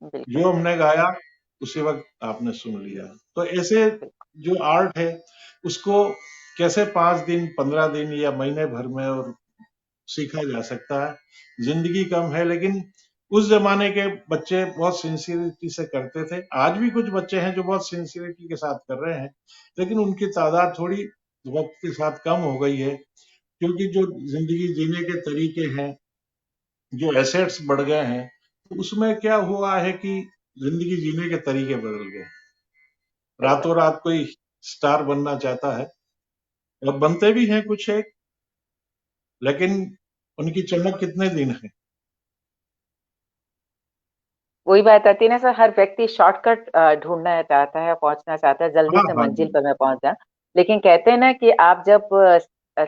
S1: बिल्कुल।
S2: जो हमने गाया उसी वक्त आपने सुन लिया। तो ऐसे
S1: बिल्कुल।
S2: जो आर्ट है उसको कैसे 5 दिन, 15 दिन या महीने भर में और सीखा जा सकता है। जिंदगी कम है, लेकिन उस जमाने के बच्चे बहुत सिंसियरिटी से करते थे। आज भी कुछ बच्चे हैं जो बहुत सिंसियरिटी के साथ कर रहे हैं, लेकिन उनकी तादाद थोड़ी वक्त के साथ कम हो गई है, क्योंकि जो जिंदगी जीने के तरीके हैं, जो एसेट्स बढ़ गए हैं, तो उसमें क्या हुआ है कि जिंदगी जीने के तरीके बदल गए।
S1: सही बात।
S2: रातों रात कोई स्टार बनना चाहता है, और बनते भी हैं कुछ एक, लेकिन उनकी चमक कितने दिन है।
S1: वही बात आती है ना सर, हर व्यक्ति शॉर्टकट ढूंढना चाहता है, पहुंचना चाहता है, जल्दी
S2: हाँ
S1: से
S2: हाँ
S1: मंजिल
S2: हाँ।
S1: पर मैं पहुंच जाऊं। लेकिन कहते हैं ना कि आप जब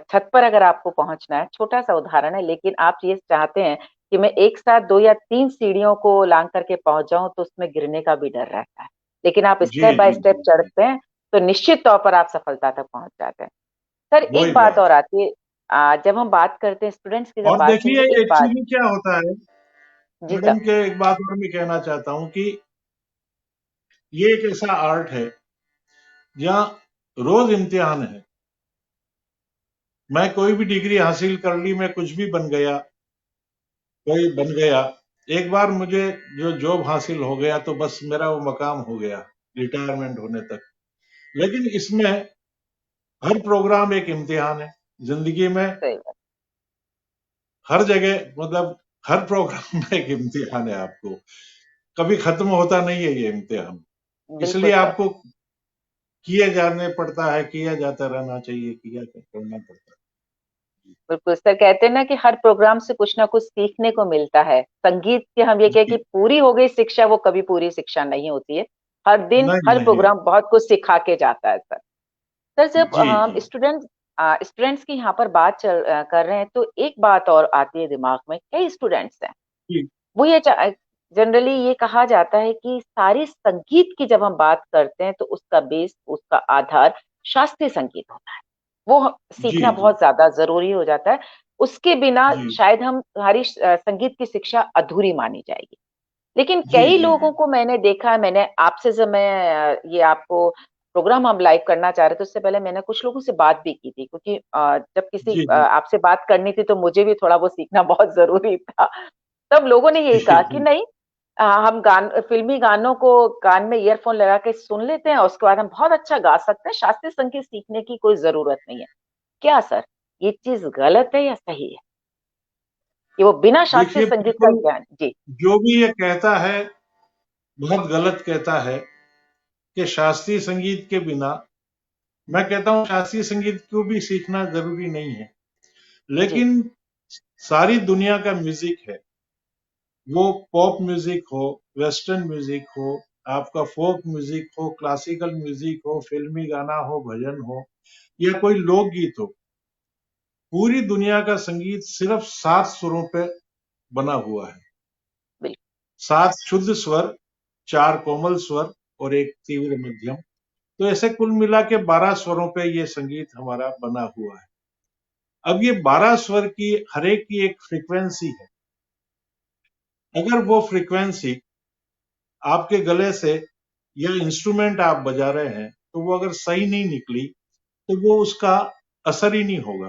S1: छत पर अगर आपको पहुंचना है, छोटा सा उदाहरण है, लेकिन आप ये चाहते हैं कि मैं एक साथ 2 या 3 सीढ़ियों को लांग करके पहुंच जाऊं, तो उसमें गिरने का भी डर रहता है। लेकिन आप
S2: जी
S1: स्टेप बाय
S2: जी
S1: स्टेप
S2: जी जी।
S1: चढ़ते हैं, तो निश्चित तौर पर आप सफलता तक पहुंच जाते हैं। सर
S2: वही
S1: एक बात
S2: बात
S1: और
S2: है।
S1: आती है, जब हम बात करते हैं, स्टूडेंट्स की जब
S2: और
S1: बात
S2: देखिए,
S1: करेंगे, एक बात।
S2: एक्चुअली क्या होता है,
S1: जी
S2: मैडम
S1: सर।
S2: के एक बात और मैं कहना चाहता हूँ कि ये एक ऐसा आर्ट है जहाँ रोज इम्तिहान है। मैं कोई भी डिग्री हासिल कर ली, मैं कुछ भी बन गया, कोई बन गया, एक बार मुझे जो जॉब हासिल हो गया तो बस मेरा वो मकाम हो गया रिटायरमेंट होने तक। लेकिन इसमें हर प्रोग्राम एक इम्तिहान है जिंदगी में,
S1: सही बात।
S2: हर जगह, मतलब हर प्रोग्राम में एक इम्तिहान है आपको, कभी खत्म होता नहीं है ये इम्तिहान।
S1: बिल्कुल
S2: इसलिए
S1: सर।
S2: आपको किए जाने पड़ता है, किया जाता रहना चाहिए, किया करना पड़ता है।
S1: बिल्कुल सर, कहते हैं ना कि हर प्रोग्राम से कुछ ना कुछ सीखने को मिलता है। संगीत की हम ये कहें कि
S2: जी।
S1: पूरी हो गई शिक्षा, वो कभी पूरी शिक्षा नहीं होती है। हर दिन
S2: नहीं
S1: हर
S2: नहीं।
S1: प्रोग्राम बहुत कुछ सिखा के जाता है सर। सर जब
S2: जी
S1: हम
S2: जी
S1: स्टूडेंट्स की यहाँ पर बात कर रहे हैं, तो एक बात और आती है दिमाग में, कई स्टूडेंट्स हैं,
S2: जी
S1: वो ये जनरली ये कहा जाता है कि सारी संगीत की जब हम बात करते हैं, तो उसका बेस, उसका आधार शास्त्रीय संगीत होता है। वो
S2: जी
S1: सीखना
S2: जी
S1: बहुत ज्यादा जरूरी हो जाता है। उसके बिना
S2: जी
S1: शायद हम हमारी संगीत की शिक्षा अधूरी मानी जाएगी। लेकिन
S2: जी
S1: कई
S2: जी जी
S1: लोगों को मैंने देखा है, मैंने आपसे जब मैं ये आपको प्रोग्राम हम लाइव करना चाह रहे थे, उससे पहले मैंने कुछ लोगों से बात भी की थी, क्योंकि जब किसी
S2: जी, जी।
S1: आपसे बात करनी थी तो मुझे भी थोड़ा वो सीखना बहुत जरूरी था। तब लोगों ने यही
S2: जी,
S1: कहा कि
S2: जी।
S1: नहीं, हम फिल्मी गानों को कान में ईयरफोन लगा के सुन लेते हैं, उसके बाद हम बहुत अच्छा गा सकते हैं, शास्त्रीय संगीत सीखने की कोई जरूरत नहीं है। क्या सर, ये चीज गलत है या सही है कि वो बिना शास्त्रीय
S2: देखिए,
S1: संगीत का
S2: बिल्कुल
S1: ज्ञान? जी।
S2: जो भी ये कहता है, बहुत गलत कहता है कि शास्त्रीय संगीत के बिना। मैं कहता हूँ शास्त्रीय संगीत को भी सीखना ज़रूरी नहीं है,
S1: जी।
S2: लेकिन सारी दुनिया का म्यूज़िक है, वो पॉप म्यूज़िक हो, वेस्टर्न म्यूज़िक हो, आपका फ़ोक म्यूज़िक हो, क्लासिकल म्यूज़िक हो, फ़िल्मी गाना हो, भजन हो या कोई लोकगीत हो, पूरी दुनिया का संगीत सिर्फ़ 7 सुरों पे बना हुआ है।
S1: बिल्कुल।
S2: 7 शुद्ध स्वर, 4 कोमल स्वर और 1 तीव्र मध्यम। तो ऐसे कुल मिला के 12 स्वरों पे ये संगीत हमारा बना हुआ है। अब ये 12 स्वर की हर एक की एक फ्रीक्वेंसी है। अगर वो फ्रीक्वेंसी आपके गले से या इंस्ट्रूमेंट आप बजा रहे हैं, तो वो अगर सही नहीं निकली, तो वो उसका असर ही नहीं होगा।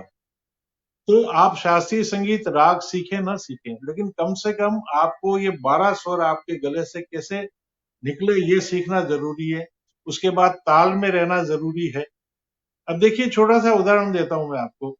S2: तो आप शास्त्रीय संगीत राग सीखें ना सीखें, लेकिन कम से कम आपको ये 12 स्वर आपके गले से कैसे निकले ये सीखना ज़रूरी है। उसके बाद ताल में रहना ज़रूरी है। अब देखिए छोटा सा उदाहरण देता हूं मैं आपको।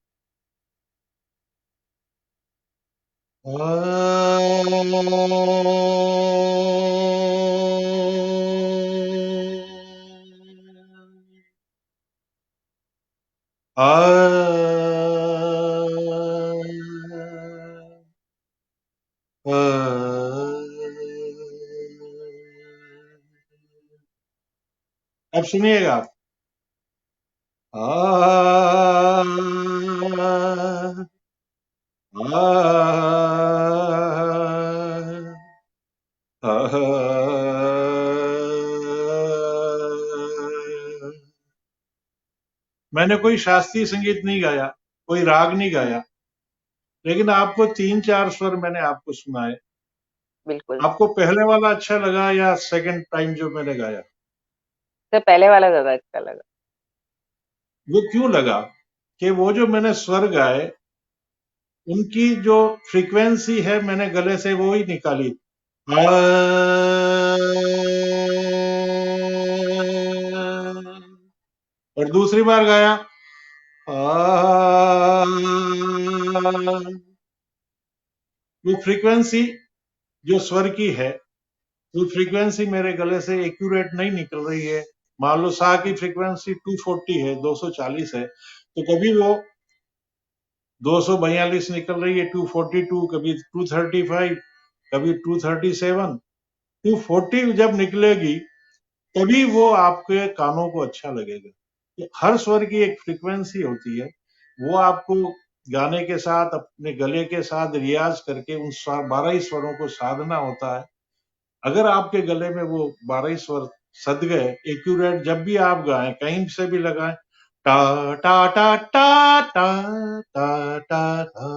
S2: अब सुनिएगा आप। मैंने कोई शास्त्रीय संगीत नहीं गाया, कोई राग नहीं गाया, लेकिन आपको 3-4 स्वर मैंने आपको सुनाए।
S1: बिल्कुल।
S2: आपको पहले वाला अच्छा लगा या सेकंड टाइम जो मैंने गाया?
S1: सर पहले वाला ज्यादा अच्छा लगा।
S2: वो क्यों लगा? कि वो जो मैंने स्वर गाए, उनकी जो फ्रीक्वेंसी है मैंने गले से वो ही निकाली। और दूसरी बार गाया। वो फ्रीक्वेंसी जो स्वर की है, वो फ्रीक्वेंसी मेरे गले से एक्यूरेट नहीं निकल रही है। मान लो सा की फ्रीक्वेंसी 240 है, 240 है, तो कभी वो 242 निकल रही है, 242, कभी 235, कभी 237। 240 जब निकलेगी, तभी वो आपके कानों को अच्छा लगेगा। हर स्वर की एक फ्रीक्वेंसी होती है, वो आपको गाने के साथ अपने गले के साथ रियाज करके उन 12 ही स्वरों को साधना होता है। अगर आपके गले में वो 12 ही स्वर सद गए एक्यूरेट, जब भी आप गाएं कहीं से भी लगाएं, टा टा टा टा टा टा टा टा,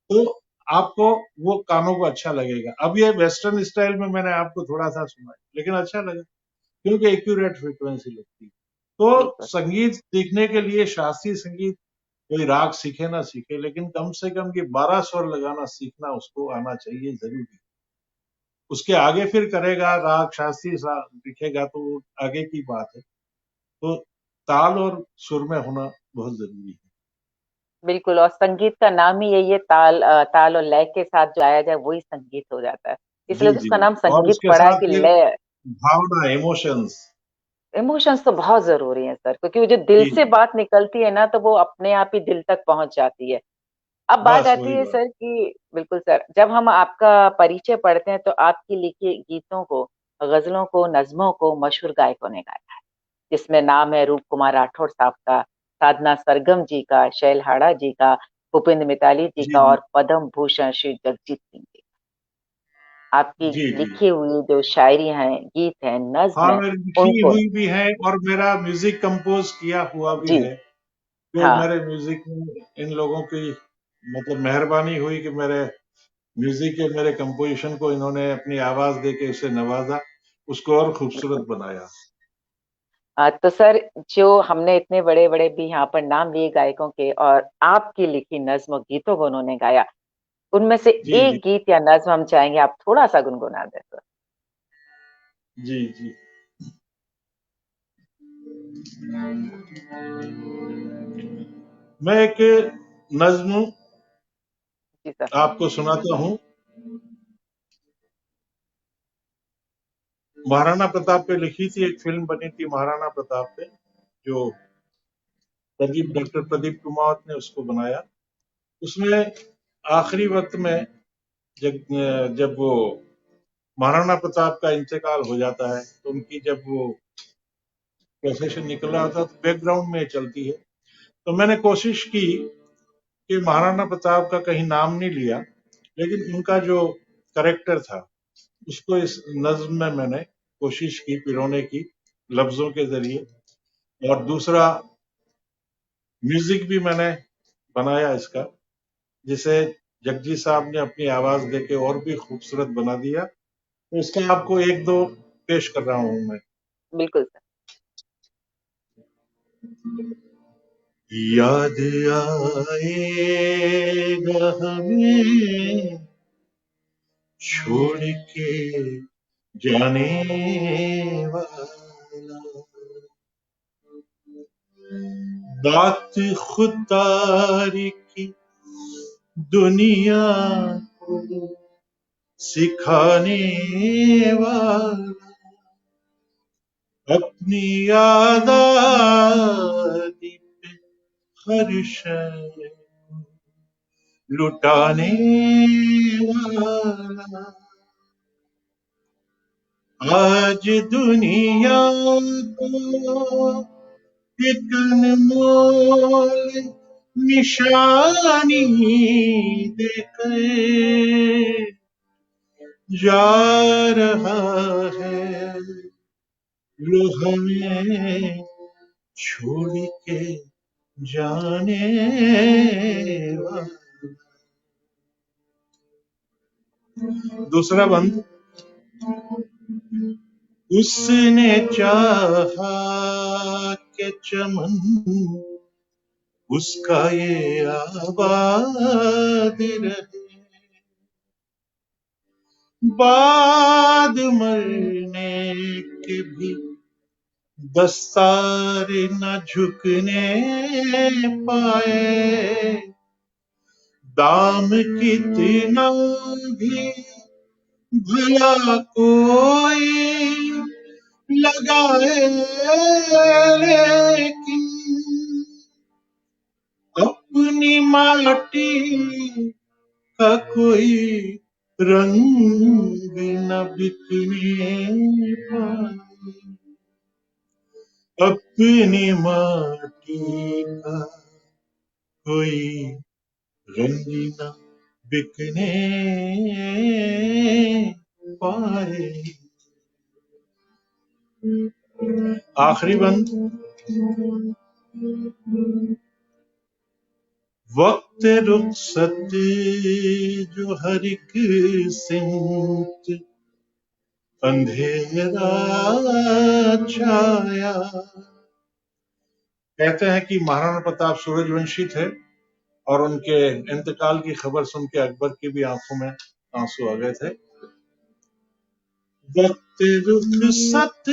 S2: तो आपको वो कानों को अच्छा लगेगा। अब ये वेस्टर्न स्टाइल में मैंने आपको थोड़ा सा सुना, लेकिन अच्छा लगा क्योंकि एक्यूरेट फ्रीक्वेंसी लगती है। तो
S1: बिल्कुल।
S2: संगीत सीखने के लिए शास्त्रीय संगीत कोई राग सीखे ना सीखे, लेकिन कम से कम ये 12 स्वर लगाना सीखना उसको आना चाहिए जरूरी। उसके आगे फिर करेगा राग शास्त्रीय दिखेगा तो वो आगे की बात है। तो ताल और सुर में होना बहुत जरूरी है।
S1: बिल्कुल, और संगीत का नाम ही यही है, ताल ताल और लय के साथ जो गाया जाए वही संगीत हो जाता है। इसलिए
S2: जी,
S1: तो
S2: जी।
S1: उसका नाम
S2: और
S1: संगीत
S2: उसके
S1: पड़ा है
S2: साथ
S1: कि
S2: फिर
S1: लय।
S2: भावना, इमोशंस।
S1: इमोशंस तो बहुत जरूरी है सर, क्योंकि वो जो दिल
S2: जी,
S1: से
S2: जी।
S1: बात निकलती है ना, तो वो अपने आप ही दिल तक पहुंच जाती है। अब बात
S2: बस
S1: आती
S2: वही
S1: है
S2: बात।
S1: सर कि बिल्कुल सर, जब हम आपका परिचय पढ़ते हैं तो आपकी लिखी गीतों को, गजलों को, नज्मों को मशहूर गायकों ने गाया है, जिसमें नाम है रूप कुमार राठौड़ साहब का, साधना सरगम जी का, शैल हाड़ा जी का, भूपेंद्र मिताली जी
S2: जी,
S1: का,
S2: जी।
S1: और पद्म भूषण श्री जगजीत सिंह जी। आपकी
S2: जी, जी।
S1: लिखी हुई जो शायरी हैं, गीत हैं, नज्म
S2: हाँ,
S1: है,
S2: मेरी लिखी
S1: उनको।
S2: हुई भी है और मेरा म्यूजिक कंपोज किया हुआ भी
S1: जी।
S2: है। जो
S1: हाँ।
S2: मेरे म्यूजिक में इन लोगों की मतलब मेहरबानी हुई कि मेरे म्यूजिक के मेरे कंपोजिशन को इन्होंने अपनी आवाज दे के उसे नवाजा, उसको और खूबसूरत
S1: बिल्कुल।
S2: बनाया।
S1: तो सर, जो हमने इतने बड़े बड़े भी यहाँ पर नाम लिए गायकों के और आपकी लिखी नज्म और गीतों को उन्होंने गाया, उनमें से
S2: जी जी
S1: एक गीत या नज्म हम चाहेंगे आप थोड़ा सा गुनगुना दें तो।
S2: जी जी। मैं एक नज्म
S1: जी सर।
S2: आपको सुनाता हूँ। महाराणा प्रताप पे लिखी थी, एक फिल्म बनी थी महाराणा प्रताप पे, जो डॉक्टर प्रदीप कुमावत ने उसको बनाया। उसमें आखिरी वक्त में जब जब वो महाराणा प्रताप का इंतकाल हो जाता है, तो उनकी जब वो प्रोसेशन निकल रहा होता है तो बैकग्राउंड में चलती है। तो मैंने कोशिश की कि महाराणा प्रताप का कहीं नाम नहीं लिया, लेकिन उनका जो करेक्टर था उसको इस नज्म में मैंने कोशिश की पिरोने की, लफ्जों के जरिए। और दूसरा, म्यूजिक भी मैंने बनाया इसका, जिसे जगजीत साहब ने अपनी आवाज देके और भी खूबसूरत बना दिया। तो इसका आपको एक दो पेश कर रहा हूं मैं।
S1: बिल्कुल सर।
S2: याद आएगा हमें छोड़ के जाने वाला, बात खुदारी की दुनिया को सिखाने वाला, अपनी आजादी पे हर शय लुटाने वाला, आज दुनिया को एक अनमोल निशानी देकर जा रहा है, लो हमें छोड़ के जाने वाला। दूसरा बंद, उसने चाहा के चमन उसका ये आबाद रहे, बाद मरने के भी दस्तार न झुकने पाए, दाम कितना भी भला कोई लगाए, लेकिन अपनी माटी का कोई रंग न बिकने पाए, अपनी माटी का कोई रंग न बिकने पाए। आखिरी बंद, वक्त रुखसत जो हर एक सिमत अंधेरा छाया। कहते हैं कि महाराणा प्रताप सूरजवंशी थे और उनके इंतकाल की खबर सुन के अकबर की भी आंखों में आंसू आ गए थे। वक्त रुखसत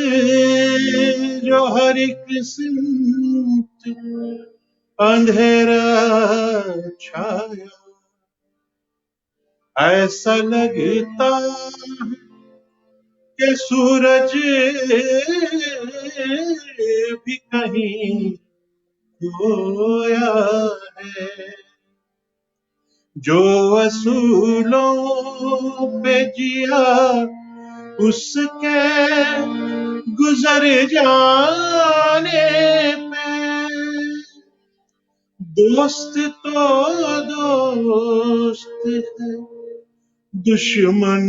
S2: जो हर एक सिमत अंधेरा छाया, ऐसा लगता कि सूरज भी कहीं खोया है, जो असूलों पे जिया उसके गुजर जाने पे, दोस्त तो दोस्त है, दुश्मन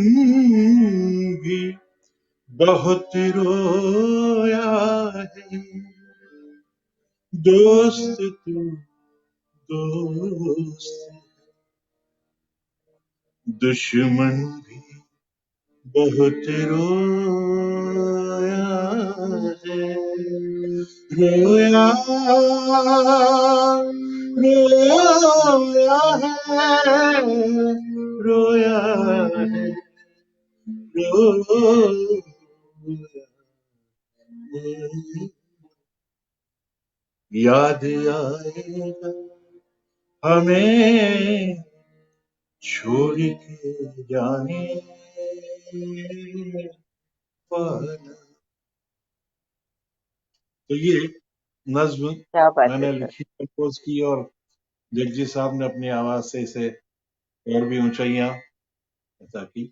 S2: भी बहुत रोया है, दोस्त तो दोस्त है, दुश्मन भी बहुत रोया है, रोया रोया है, रोया है, रोया है। याद आएगा हमें छोड़ के जाने वाला। तो ये नज्म
S1: क्या बात है
S2: मैंने
S1: सर।
S2: लिखी, कंपोज की, और जगजी साहब ने अपनी आवाज से इसे और भी ऊंचाइयां अता की।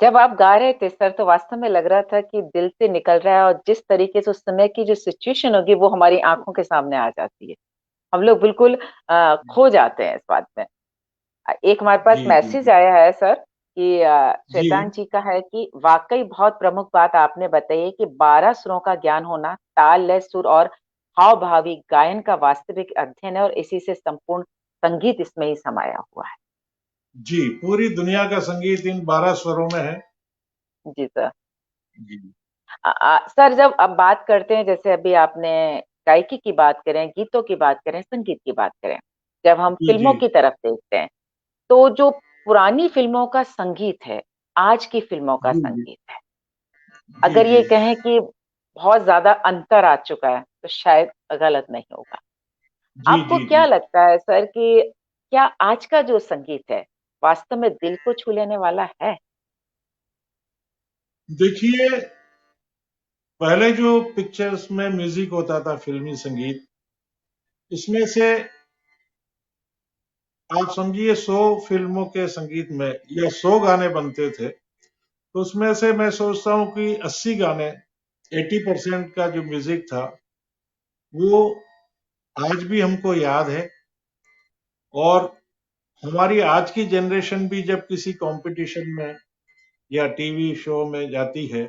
S1: जब आप गा रहे थे सर तो वास्तव में लग रहा था कि दिल से निकल रहा है, और जिस तरीके से उस समय की जो सिचुएशन होगी वो हमारी आंखों के सामने आ जाती है। हम लोग बिल्कुल खो जाते हैं इस बात में। एक हमारे पास
S2: जी जी
S1: मैसेज
S2: जी
S1: आया है सर कि
S2: जी
S1: श्वेतांश जी का है कि वाकई बहुत प्रमुख बात आपने बताई है कि 12 सुरों का ज्ञान होना, ताल, लय, सुर और हाव भावी गायन का वास्तविक अध्ययन है, और इसी से संपूर्ण संगीत इसमें ही समाया हुआ है।
S2: जी, पूरी दुनिया का संगीत इन 12 स्वरों में है।
S1: जी सर।
S2: जी
S1: सर जब अब बात करते हैं, जैसे अभी आपने गायकी की बात करें, गीतों की बात करें, संगीत की बात करें, जब हम
S2: जी जी
S1: फिल्मों की तरफ देखते हैं तो जो पुरानी फिल्मों का संगीत है, आज की फिल्मों का
S2: जी जी
S1: संगीत है,
S2: जी
S1: अगर ये
S2: जी
S1: कहें कि बहुत ज्यादा अंतर आ चुका है तो शायद गलत नहीं होगा।
S2: जी
S1: आपको
S2: जी
S1: क्या
S2: जी
S1: लगता है सर कि क्या आज का जो संगीत है वास्तव में दिल को छू लेने वाला है?
S2: देखिए, पहले जो पिक्चर्स में म्यूजिक होता था, फिल्मी संगीत, उसमें से आप समझिए 100 फिल्मों के संगीत में या 100 गाने बनते थे, तो उसमें से मैं सोचता हूँ कि 80 गाने, 80% का जो म्यूजिक था वो आज भी हमको याद है। और हमारी आज की जनरेशन भी जब किसी कंपटीशन में या टीवी शो में जाती है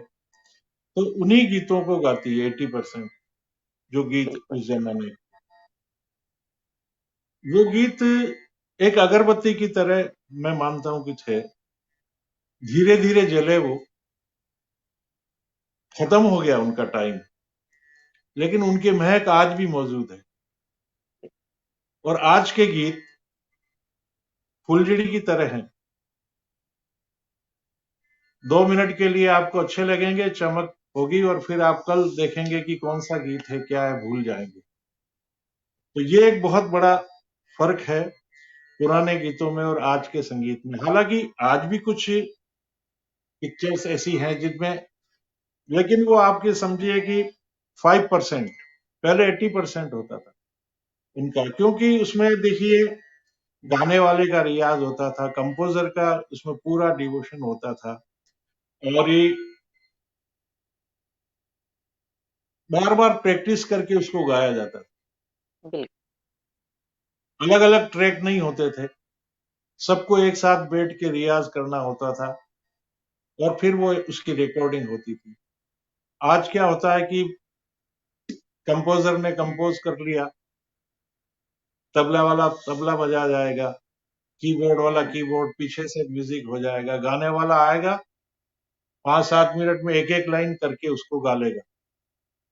S2: तो उन्हीं गीतों को गाती है। 80% जो गीत
S1: बिल्कुल
S2: उस
S1: सर।
S2: जमाने, वो गीत एक अगरबत्ती की तरह मैं मानता हूं कि थे। धीरे धीरे जले वो, खत्म हो गया उनका टाइम, लेकिन उनकी महक आज भी मौजूद है। और आज के गीत फुलझड़ी की तरह हैं। 2 मिनट के लिए आपको अच्छे लगेंगे, चमक होगी, और फिर आप कल देखेंगे कि कौन सा गीत है, क्या है, भूल जाएंगे। तो ये एक बहुत बड़ा फर्क है पुराने गीतों में और आज के संगीत में। हालांकि आज भी कुछ पिक्चर्स ऐसी हैं जिनमें, लेकिन वो आपके समझिए कि 5%, पहले 80% होता था उनका, क्योंकि उसमें देखिए गाने वाले का रियाज होता था, कंपोजर का उसमें पूरा डिवोशन होता था, और ये बार बार प्रैक्टिस करके उसको गाया जाता था।
S1: बिल्कुल।
S2: अलग अलग ट्रैक नहीं होते थे, सबको एक साथ बैठ के रियाज करना होता था, और फिर वो उसकी रिकॉर्डिंग होती थी। आज क्या होता है कि कंपोजर ने कंपोज कर लिया, तबला वाला तबला बजा जाएगा, कीबोर्ड वाला कीबोर्ड, पीछे से म्यूजिक हो जाएगा, गाने वाला आएगा, 5-7 मिनट में एक एक लाइन करके उसको गा लेगा।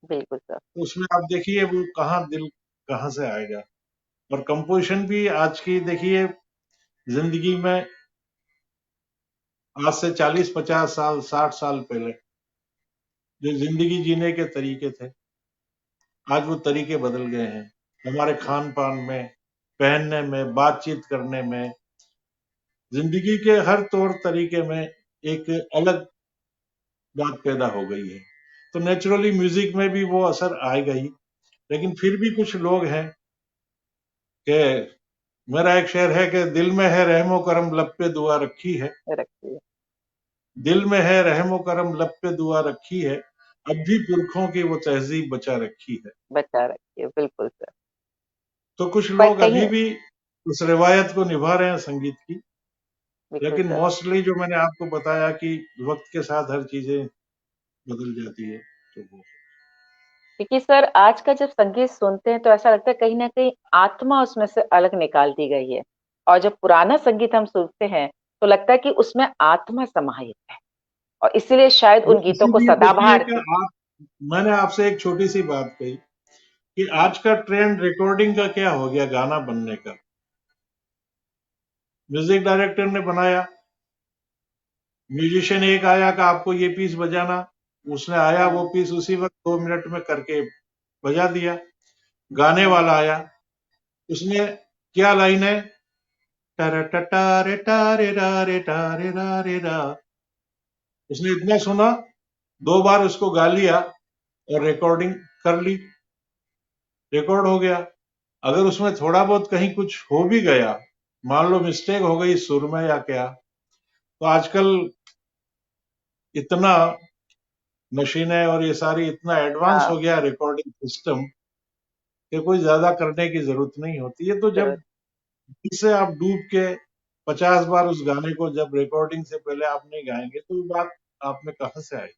S1: बिल्कुल सर।
S2: तो उसमें आप देखिए वो कहाँ दिल कहाँ से आएगा। और कंपोजिशन भी आज की देखिए, जिंदगी में आज से 40-50 साल 60 साल पहले जो जिंदगी जीने के तरीके थे, आज वो तरीके बदल गए हैं। हमारे खान पान में, पहनने में, बातचीत करने में, जिंदगी के हर तौर तरीके में एक अलग बात पैदा हो गई है। तो नेचुरली म्यूजिक में भी वो असर आएगा ही। लेकिन फिर भी कुछ लोग हैं कि, मेरा एक शेर है कि दिल में है रहमो करम लब पे दुआ रखी है,
S1: रखिए।
S2: दिल में है रहमो करम लब पे दुआ रखी है, अब भी पुरखों की वो तहजीब बचा रखी है।
S1: बचा रखिए, बिल्कुल सर।
S2: तो कुछ
S1: पर
S2: लोग अभी
S1: कहीं।
S2: भी उस रिवायत को निभा रहे हैं संगीत की।
S1: बिल्कुल
S2: लेकिन
S1: सर।
S2: मोस्टली जो मैंने आपको बताया कि वक्त के साथ हर चीजें बदल जाती है, तो वो।
S1: क्योंकि सर आज का जब संगीत सुनते हैं तो ऐसा लगता है कहीं ना कहीं आत्मा उसमें से अलग निकाल दी गई है, और जब पुराना संगीत हम सुनते हैं तो लगता है कि उसमें आत्मा समाहित है, और इसीलिए शायद
S2: वो
S1: उन गीतों को
S2: इसीलिए देखिए
S1: सदाबहार
S2: कि
S1: थे।
S2: आप, मैंने आपसे एक छोटी सी बात कही कि आज का ट्रेंड रिकॉर्डिंग का क्या हो गया, गाना बनने का। म्यूजिक डायरेक्टर ने बनाया, म्यूजिशियन एक आया कि आपको ये पीस बजाना, उसने आया वो
S1: हाँ,
S2: पीस उसी वक्त 2 मिनट में करके बजा दिया। गाने वाला आया, उसने क्या लाइन है, टरे टटारे टारे रारे टारे रारे रा, उसने इतना सुना, 2 बार उसको गा लिया और रिकॉर्डिंग कर ली, रिकॉर्ड हो गया। अगर उसमें थोड़ा बहुत कहीं कुछ हो भी गया, मान लो मिस्टेक हो गई सुर में या क्या, तो आजकल इतना मशीनें और ये सारी इतना एडवांस हो
S1: हाँ,
S2: गया रिकॉर्डिंग सिस्टम कि कोई ज्यादा करने की जरूरत नहीं होती है। तो जब
S1: जरूरत।
S2: इससे आप डूब के 50 बार उस गाने को जब रिकॉर्डिंग से पहले आप नहीं गाएंगे तो वो बात आप में कहाँ से आएगी।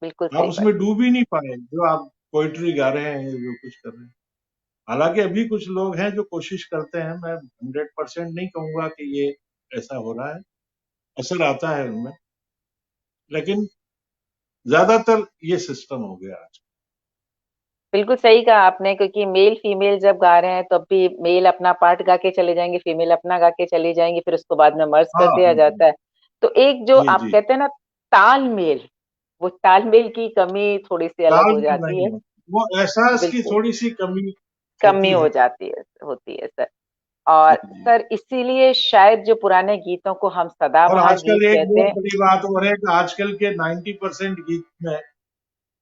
S1: बिल्कुल
S2: आप
S1: सही बात।
S2: उसमें डूब ही नहीं पाए जो आप पोइट्री गा रहे हैं, जो कुछ कर रहे हैं। हालांकि अभी कुछ लोग हैं जो कोशिश करते हैं, मैं 100% नहीं कहूंगा कि ये ऐसा हो रहा है, असर आता है उनमें, लेकिन ज्यादातर ये सिस्टम हो गया आज।
S1: बिल्कुल सही कहा आपने, क्योंकि मेल फीमेल जब गा रहे हैं तब भी मेल अपना पार्ट गा के चले जाएंगे, फीमेल अपना गा के चली जाएंगी, फिर उसको बाद में मर्ज
S2: हाँ
S1: कर दिया
S2: हाँ हाँ।
S1: जाता है। तो एक जो
S2: जी
S1: आप
S2: जी।
S1: कहते हैं ना, तालमेल, वो तालमेल की कमी थोड़ी सी अलग
S2: ताल
S1: हो
S2: में
S1: जाती
S2: नहीं
S1: है।
S2: है, वो एहसास की
S1: बिल्कुल
S2: थोड़ी सी कमी
S1: कमी
S2: होती
S1: हो
S2: है।
S1: जाती है, होती है सर।
S2: जी
S1: और
S2: जी।
S1: सर इसीलिए शायद जो पुराने गीतों को हम
S2: और
S1: सदाबहार गीत
S2: आजकल एक
S1: कहते
S2: बहुत
S1: हैं।
S2: बड़ी बात और है कि आजकल के 90% गीत में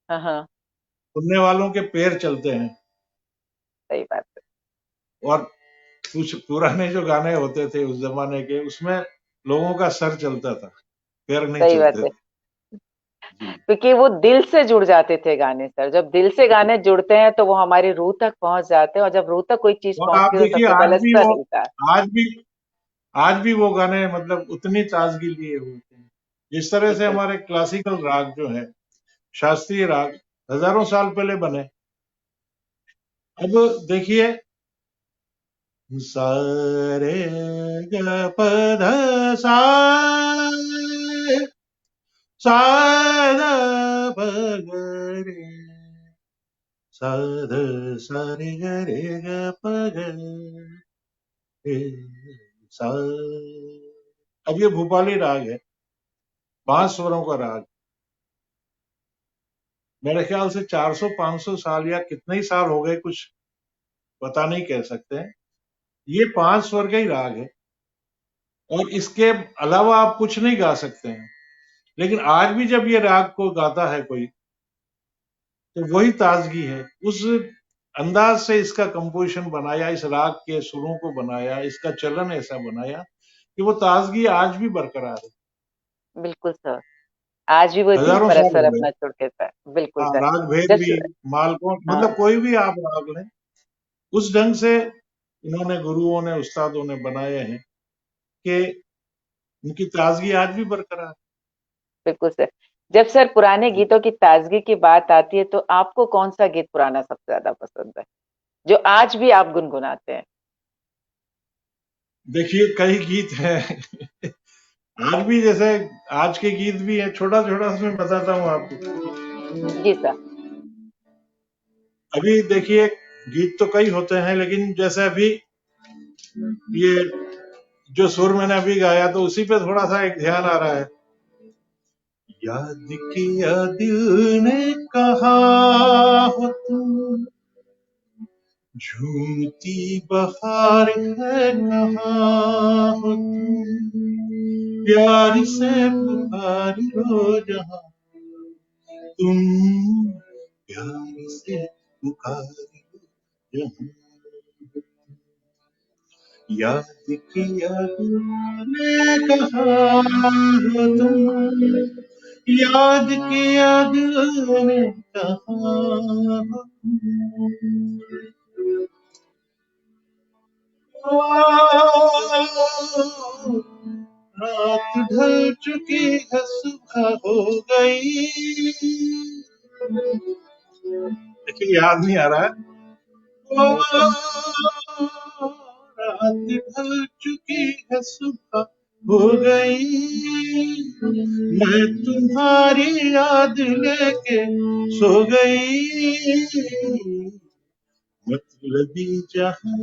S1: हाँ हाँ,
S2: सुनने वालों के पैर चलते हैं।
S1: सही बात है।
S2: और कुछ पुराने जो गाने होते थे उस जमाने के, उसमें लोगों का सर चलता था, पैर नहीं
S1: सही बात
S2: चलते
S1: है,
S2: थे। जी।
S1: क्योंकि वो दिल से जुड़ जाते थे गाने सर। जब दिल से गाने जुड़ते हैं तो वो हमारी रूह तक पहुंच जाते हैं, और जब रूह तक कोई चीज
S2: और आप
S1: पहुंचती है तो
S2: देखिए
S1: सबसे पहले सर हिलता है।
S2: आज भी आज भी वो गाने मतलब उतनी ताजगी लिए हुए थे। जिस तरह से
S1: बिल्कुल।
S2: हमारे क्लासिकल राग जो है, शास्त्रीय राग, हजारों साल पहले बने। अब देखिए, सारे ग प ध सा, सा ध प ग रे, सा ध सा रे ग रे ग प ग रे सा। अब ये भूपाली राग है, 5 स्वरों का राग। मेरे ख्याल से 400-500 साल या कितने ही साल हो गए, कुछ पता नहीं कह सकते हैं। ये 5 स्वर का ही राग है और इसके अलावा आप कुछ नहीं गा सकते हैं। लेकिन आज भी जब ये राग को गाता है कोई, तो वही ताजगी है। उस अंदाज से इसका कंपोजिशन बनाया, इस राग के सुरों को बनाया, इसका चलन ऐसा बनाया कि वो ताजगी आज भी बरकरार है।
S1: बिल्कुल सर, आज भी वो इसी
S2: हजारों
S1: पर
S2: साल
S1: असर
S2: हो गए।
S1: अपना छोड़ देता है। बिल्कुल
S2: हाँ,
S1: सर।
S2: राग भेद
S1: जब
S2: भी, मालकों,
S1: हाँ,
S2: मतलब कोई भी आप राग लें, उस ढंग से इन्होंने, गुरुओं ने, उस्तादों ने बनाए हैं कि उनकी ताजगी आज भी बरकरार है।
S1: बिल्कुल सर। जब सर पुराने
S2: जी।
S1: गीतों की ताजगी की बात आती है तो आपको कौन सा गीत पुराना सबसे ज्यादा पसंद है, जो आज भी आप गुनगुनाते हैं?
S2: देखिए, कई गीत हैं आज भी, जैसे आज के गीत भी है, छोटा छोटा सा मैं बताता हूँ आपको।
S1: जी सर।
S2: अभी देखिए, गीत तो कई होते हैं, लेकिन जैसे अभी ये जो सुर मैंने अभी गाया, तो उसी पे थोड़ा सा एक ध्यान आ रहा है। याद किया दिल ने, कहा हो तुम, झूमती बहार है कहाँ हो तुम, प्यार से पुकार लो जहां तुम, प्यार से पुकार लो जहां। याद किया तूने, कहा हो तुम, याद किया तूने, कहा हो तुम। रात ढल चुकी है, सुबह हो गई। देखिए, याद नहीं आ रहा है।
S1: जी सर।
S2: रात ढल चुकी है, सुबह हो गई, मैं तुम्हारी याद लेके सो गई, मतलबी जहां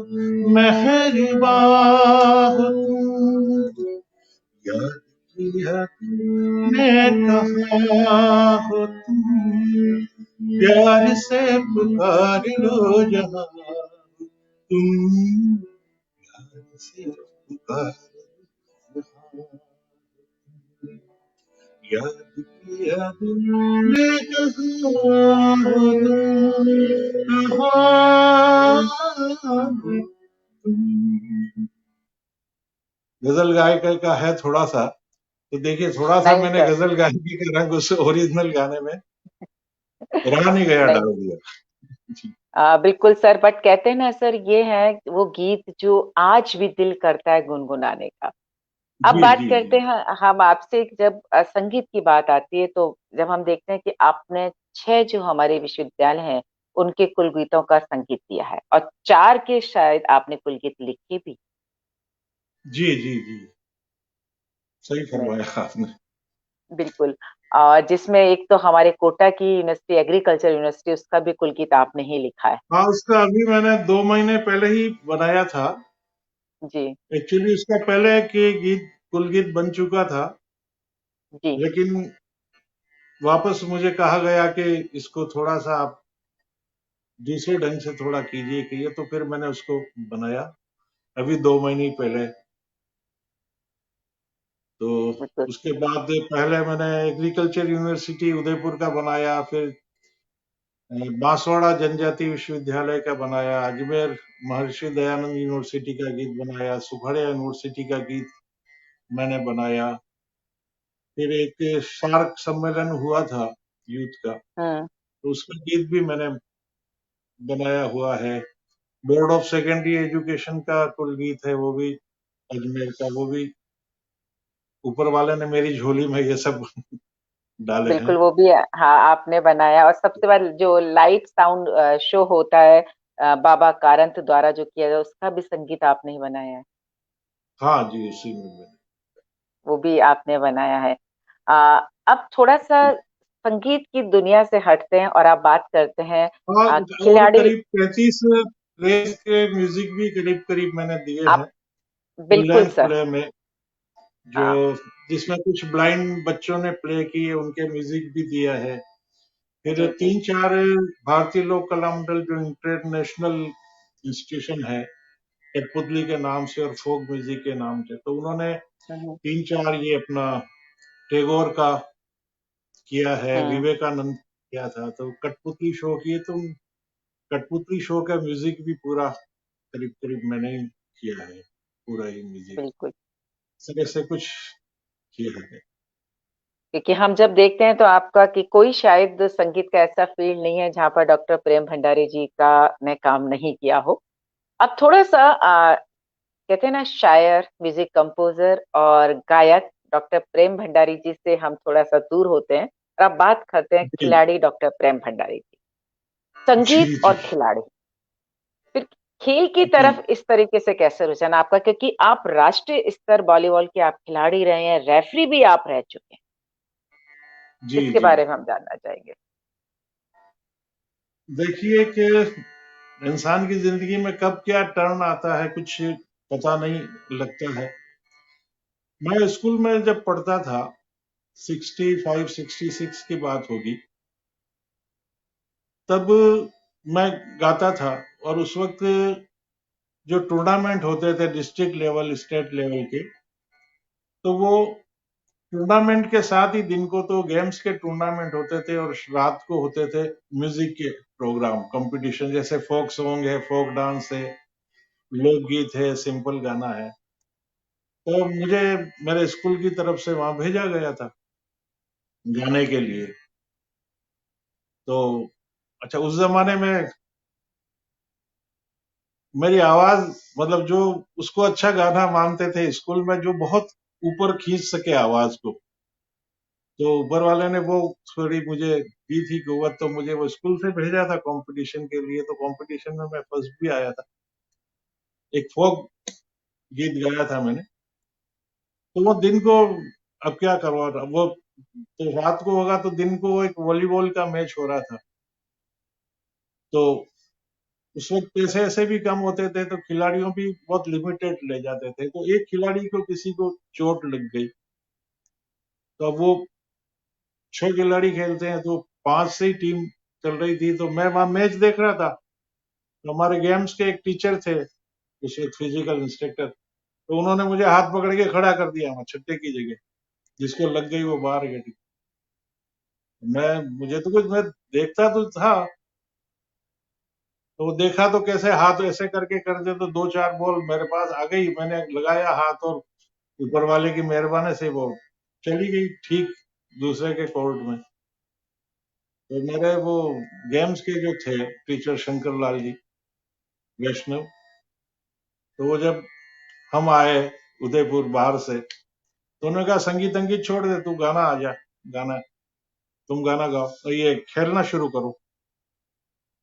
S2: मेहरबा हो तुम, याद किया तुमने कहा हो तुम, प्यार से पुकार लो जहां तुम, प्यार से पुकार लो जहां, याद किया तुमने कहा हो तुम, कहा हो तुम। गजल गायक का है थोड़ा सा, तो देखिए थोड़ा सा
S1: नहीं
S2: मैंने
S1: सर।
S2: गजल गायकी का रंग उस ओरिजिनल गाने में रहा नहीं गया
S1: नहीं।
S2: डाल दिया। जी
S1: बिल्कुल सर, बट कहते हैं ना सर, ये है वो गीत जो आज भी दिल करता है गुनगुनाने का। अब
S2: जी
S1: बात
S2: जी जी
S1: करते हैं हम आपसे, जब संगीत की बात आती है तो जब हम देखते हैं कि आपने 6 जो हमारे विश्वविद्यालय हैं उनके कुलगीतों का संगीत दिया है, और 4 के शायद आपने कुलगीत लिखे भी।
S2: जी जी जी, सही
S1: नहीं,
S2: फरमाया आपने।
S1: बिल्कुल। और जिसमें एक तो हमारे कोटा की यूनिवर्सिटी, एग्रीकल्चर यूनिवर्सिटी, उसका भी कुलगीत आपने ही लिखा है।
S2: हाँ, उसका अभी मैंने 2 महीने पहले ही बनाया था।
S1: जी।
S2: एक्चुअली उसका पहले के गीत कुल गीत बन चुका था,
S1: जी।
S2: लेकिन वापस मुझे कहा गया कि इसको थोड़ा सा आप दूसरे ढंग से थोड़ा कीजिए कि ये, तो फिर मैंने उसको बनाया अभी 2 महीने पहले। तो
S1: बिल्कुल।
S2: उसके बाद पहले मैंने एग्रीकल्चर यूनिवर्सिटी उदयपुर का बनाया, फिर बांसवाड़ा जनजाति विश्वविद्यालय का बनाया, अजमेर महर्षि दयानंद यूनिवर्सिटी का गीत बनाया, सुखड़िया यूनिवर्सिटी का गीत मैंने बनाया। फिर एक सार्क सम्मेलन हुआ था यूथ का,
S1: हम्म।
S2: तो उसका गीत भी मैंने बनाया हुआ है। बोर्ड ऑफ सेकेंडरी एजुकेशन का कुल गीत है, वो भी अजमेर का, वो भी ऊपर वाले ने मेरी झोली में ये सब डाले हैं।
S1: बिल्कुल, वो भी हाँ आपने बनाया। और सबसे पहले जो लाइट साउंड शो होता है बाबा कारंत द्वारा जो किया जाए, उसका भी संगीत आपने ही बनाया है।
S2: हाँ जी, उसी में मैंने।
S1: वो भी आपने बनाया है। अब थोड़ा सा संगीत की दुनिया से हटते हैं और आप बात करते हैं
S2: हाँ, और
S1: खिलाड़ी।
S2: करीब 35 रेस के म्यूजिक भी करीब करीब मैंने दिए हैं
S1: आप
S2: फुल
S1: बिल्कुल
S2: लेंथ
S1: सर।
S2: प्ले में, जो
S1: हाँ।
S2: जिसमें कुछ ब्लाइंड बच्चों ने प्ले किए, उनके म्यूजिक भी दिया है। फिर
S1: जी। जी।
S2: 3-4 भारतीय लोक कला मंडल जो इंटरनेशनल इंस्टीट्यूशन है कठपुतली के नाम से और फोक म्यूजिक के नाम से, तो उन्होंने
S1: हम्म।
S2: 3-4 ये अपना टैगोर का किया है,
S1: हम्म।
S2: विवेकानंद किया था, तो कठपुतली शो किए, तो कठपुतली शो का म्यूजिक भी पूरा करीब करीब मैंने ही किया है, पूरा ही म्यूजिक
S1: बिल्कुल।
S2: सगे से कुछ किया है।
S1: क्योंकि हम जब देखते हैं तो आपका कि कोई शायद संगीत का ऐसा फील्ड नहीं है जहाँ पर डॉक्टर प्रेम भंडारी जी का ने काम नहीं किया हो। अब थोड़ा सा कहते हैं ना, शायर, म्यूजिक कंपोजर और गायक डॉक्टर प्रेम भंडारी जी से हम थोड़ा सा दूर होते हैं, और अब बात करते हैं
S2: जी
S1: खिलाड़ी डॉक्टर प्रेम भंडारी जी।
S2: जी
S1: संगीत
S2: जी
S1: और खिलाड़ी, फिर खेल की
S2: जी
S1: तरफ इस तरीके से कैसे रुझान आपका, क्योंकि आप राष्ट्रीय स्तर वॉलीबॉल के आप खिलाड़ी रहे हैं, रेफरी भी आप रह चुके हैं।
S2: जी
S1: इसके
S2: जी।
S1: बारे में हम जानना चाहेंगे।
S2: देखिए कि इंसान की जिंदगी में कब क्या टर्न आता है कुछ पता नहीं लगता है। मैं स्कूल में जब पढ़ता था, 65-66 की बात होगी, तब मैं गाता था, और उस वक्त जो टूर्नामेंट होते थे डिस्ट्रिक्ट लेवल स्टेट लेवल के, तो वो टूर्नामेंट के साथ ही दिन को तो गेम्स के टूर्नामेंट होते थे, और रात को होते थे म्यूजिक के प्रोग्राम कंपटीशन, जैसे फोक सॉन्ग है, फोक डांस है, लोकगीत है, सिंपल गाना है। तो मुझे मेरे स्कूल की तरफ से वहां भेजा गया था गाने के लिए। तो अच्छा, उस जमाने में मेरी आवाज, मतलब जो उसको अच्छा गाना मानते थे स्कूल में, जो बहुत ऊपर खींच सके आवाज को, तो ऊपर वाले ने वो थोड़ी मुझे दी थी कुव्वत, तो मुझे वो स्कूल से भेजा था कंपटीशन के लिए, तो कंपटीशन में मैं फर्स्ट भी आया था। एक फोक गीत गाया था मैंने, तो वो दिन को अब क्या करवा रहा वो, तो रात को होगा तो दिन को एक वॉलीबॉल का मैच हो रहा था। तो उस वक्त पैसे ऐसे भी कम होते थे तो खिलाड़ियों भी बहुत लिमिटेड ले जाते थे, तो एक खिलाड़ी को किसी को चोट लग गई, तो अब वो 6 खिलाड़ी खेलते हैं तो 5 से ही टीम चल रही थी, तो मैं वहां मैच देख रहा था। तो हमारे गेम्स के एक टीचर थे, उस एक फिजिकल इंस्ट्रक्टर, तो उन्होंने मुझे हाथ पकड़ के खड़ा कर दिया वहां छठे की जगह, जिसको लग गई वो बाहर गई। मैं मुझे तो कुछ, मैं देखता तो था, तो वो देखा तो कैसे हाथ ऐसे करके कर दे तो 2-4 बॉल मेरे पास आ गई, मैंने लगाया हाथ और ऊपर वाले की मेहरबानी से वो चली गई ठीक दूसरे के कोर्ट में। तो मेरे वो गेम्स के जो थे टीचर शंकर लाल जी वैष्णव, तो वो जब हम आए उदयपुर बाहर से, तो उन्होंने कहा संगीत अंगीत छोड़ दे, तू गाना आ जा, गाना तुम गाना गाओ तो ये खेलना शुरू करो।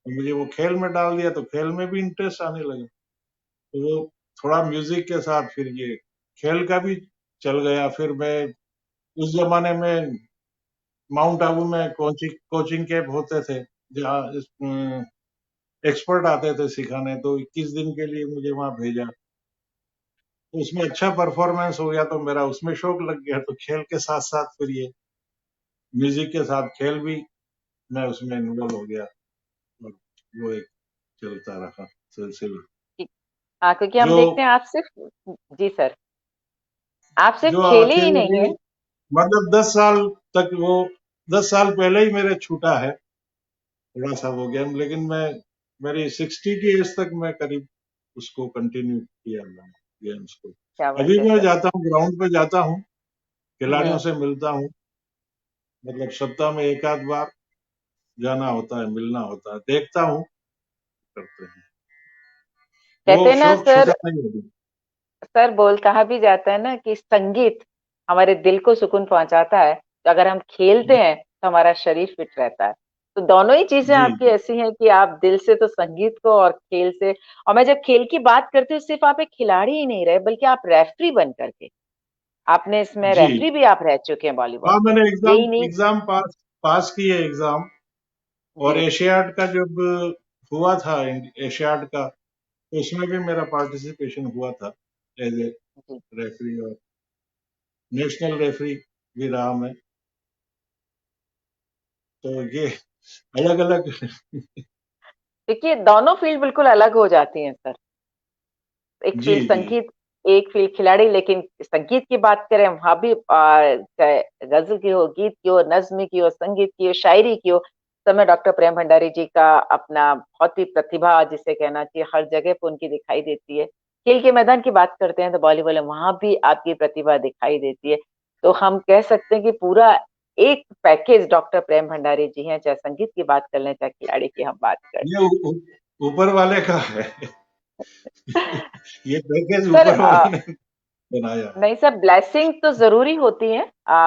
S2: तो मुझे वो खेल में डाल दिया, तो खेल में भी इंटरेस्ट आने लगा। तो वो थोड़ा म्यूजिक के साथ फिर ये खेल का भी चल गया। फिर मैं उस जमाने में माउंट आबू में कोचिंग कोचिंग कैंप होते थे, जहाँ एक्सपर्ट आते थे सिखाने, तो 21 दिन के लिए मुझे वहां भेजा। तो उसमें अच्छा परफॉर्मेंस हो गया तो मेरा उसमें शौक लग गया, तो खेल के साथ साथ फिर ये म्यूजिक के साथ खेल भी मैं उसमें इन्वॉल्व हो गया, और वो एक चलता रहा सिलसिला।
S1: ठीक। हाँ, क्योंकि हम
S2: जो
S1: देखते हैं आप सिर्फ, जी सर, आप सिर्फ
S2: जो
S1: खेले ही
S2: अकेले
S1: नहीं
S2: भी
S1: है।
S2: मतलब 10 साल तक वो, 10 साल पहले ही मेरे छूटा है थोड़ा सा वो गेम, लेकिन मैं मेरी 60 की एज तक मैं करीब उसको कंटिन्यू किया मैंने गेम्स को।
S1: क्या बात
S2: अभी
S1: है
S2: मैं
S1: सर।
S2: जाता हूँ ग्राउंड पे जाता हूँ, खिलाड़ियों
S1: हम्म।
S2: से मिलता हूँ, मतलब सप्ताह में एक आध बार जाना होता है, मिलना होता है, देखता हूँ, करते हैं। वो
S1: कहते हैं ना
S2: शौक
S1: सर,
S2: छूटा नहीं होगा।
S1: सर बोल कहा भी जाता है ना कि संगीत हमारे दिल को सुकून पहुंचाता है, तो अगर हम खेलते हैं तो हमारा शरीर फिट रहता है। तो दोनों ही चीजें
S2: जी
S1: आपकी
S2: जी
S1: ऐसी हैं कि आप दिल से तो संगीत को और खेल से। और मैं जब खेल की बात करती हूँ, सिर्फ आप एक खिलाड़ी ही नहीं रहे, बल्कि आप रेफरी बन करके, आपने इसमें
S2: जी।
S1: रेफरी भी आप रह चुके हैं वॉलीबॉल
S2: हाँ,
S1: में।
S2: मैंने एग्जाम
S1: यही नहीं।
S2: एग्जाम पास पास किए एग्जाम। और
S1: जी।
S2: एशियाड का जब हुआ था, एशियाड का, तो उसमें भी मेरा पार्टिसिपेशन हुआ था एज ए
S1: जी।
S2: रेफरी, और नेशनल रेफरी भी रहा मैं। तो ये अलग अलग
S1: देखिए, दोनों फील्ड बिल्कुल अलग हो जाती हैं सर। एक
S2: जी
S1: फील्ड
S2: जी
S1: संगीत, एक फील्ड खिलाड़ी। लेकिन संगीत की बात करें, वहां भी चाहे गजल की हो, गीत की हो, नज्म की हो, संगीत की हो, शायरी की हो, समय डॉक्टर प्रेम भंडारी जी का अपना बहुत ही प्रतिभा, जिसे कहना चाहिए, हर जगह पे उनकी दिखाई देती है। खेल के मैदान की बात करते हैं तो वॉलीबॉल में वहां भी आपकी प्रतिभा दिखाई देती है। तो हम कह सकते हैं कि पूरा एक पैकेज डॉक्टर प्रेम भंडारी जी हैं, चाहे संगीत की बात कर लें, चाहे खिलाड़ी की हम बात कर
S2: ये ऊपर वाले का है।
S1: लें।
S2: ये पैकेज
S1: सर,
S2: ऊपर वाले ने बनाया है।
S1: नहीं सर, ब्लेसिंग तो जरूरी होती है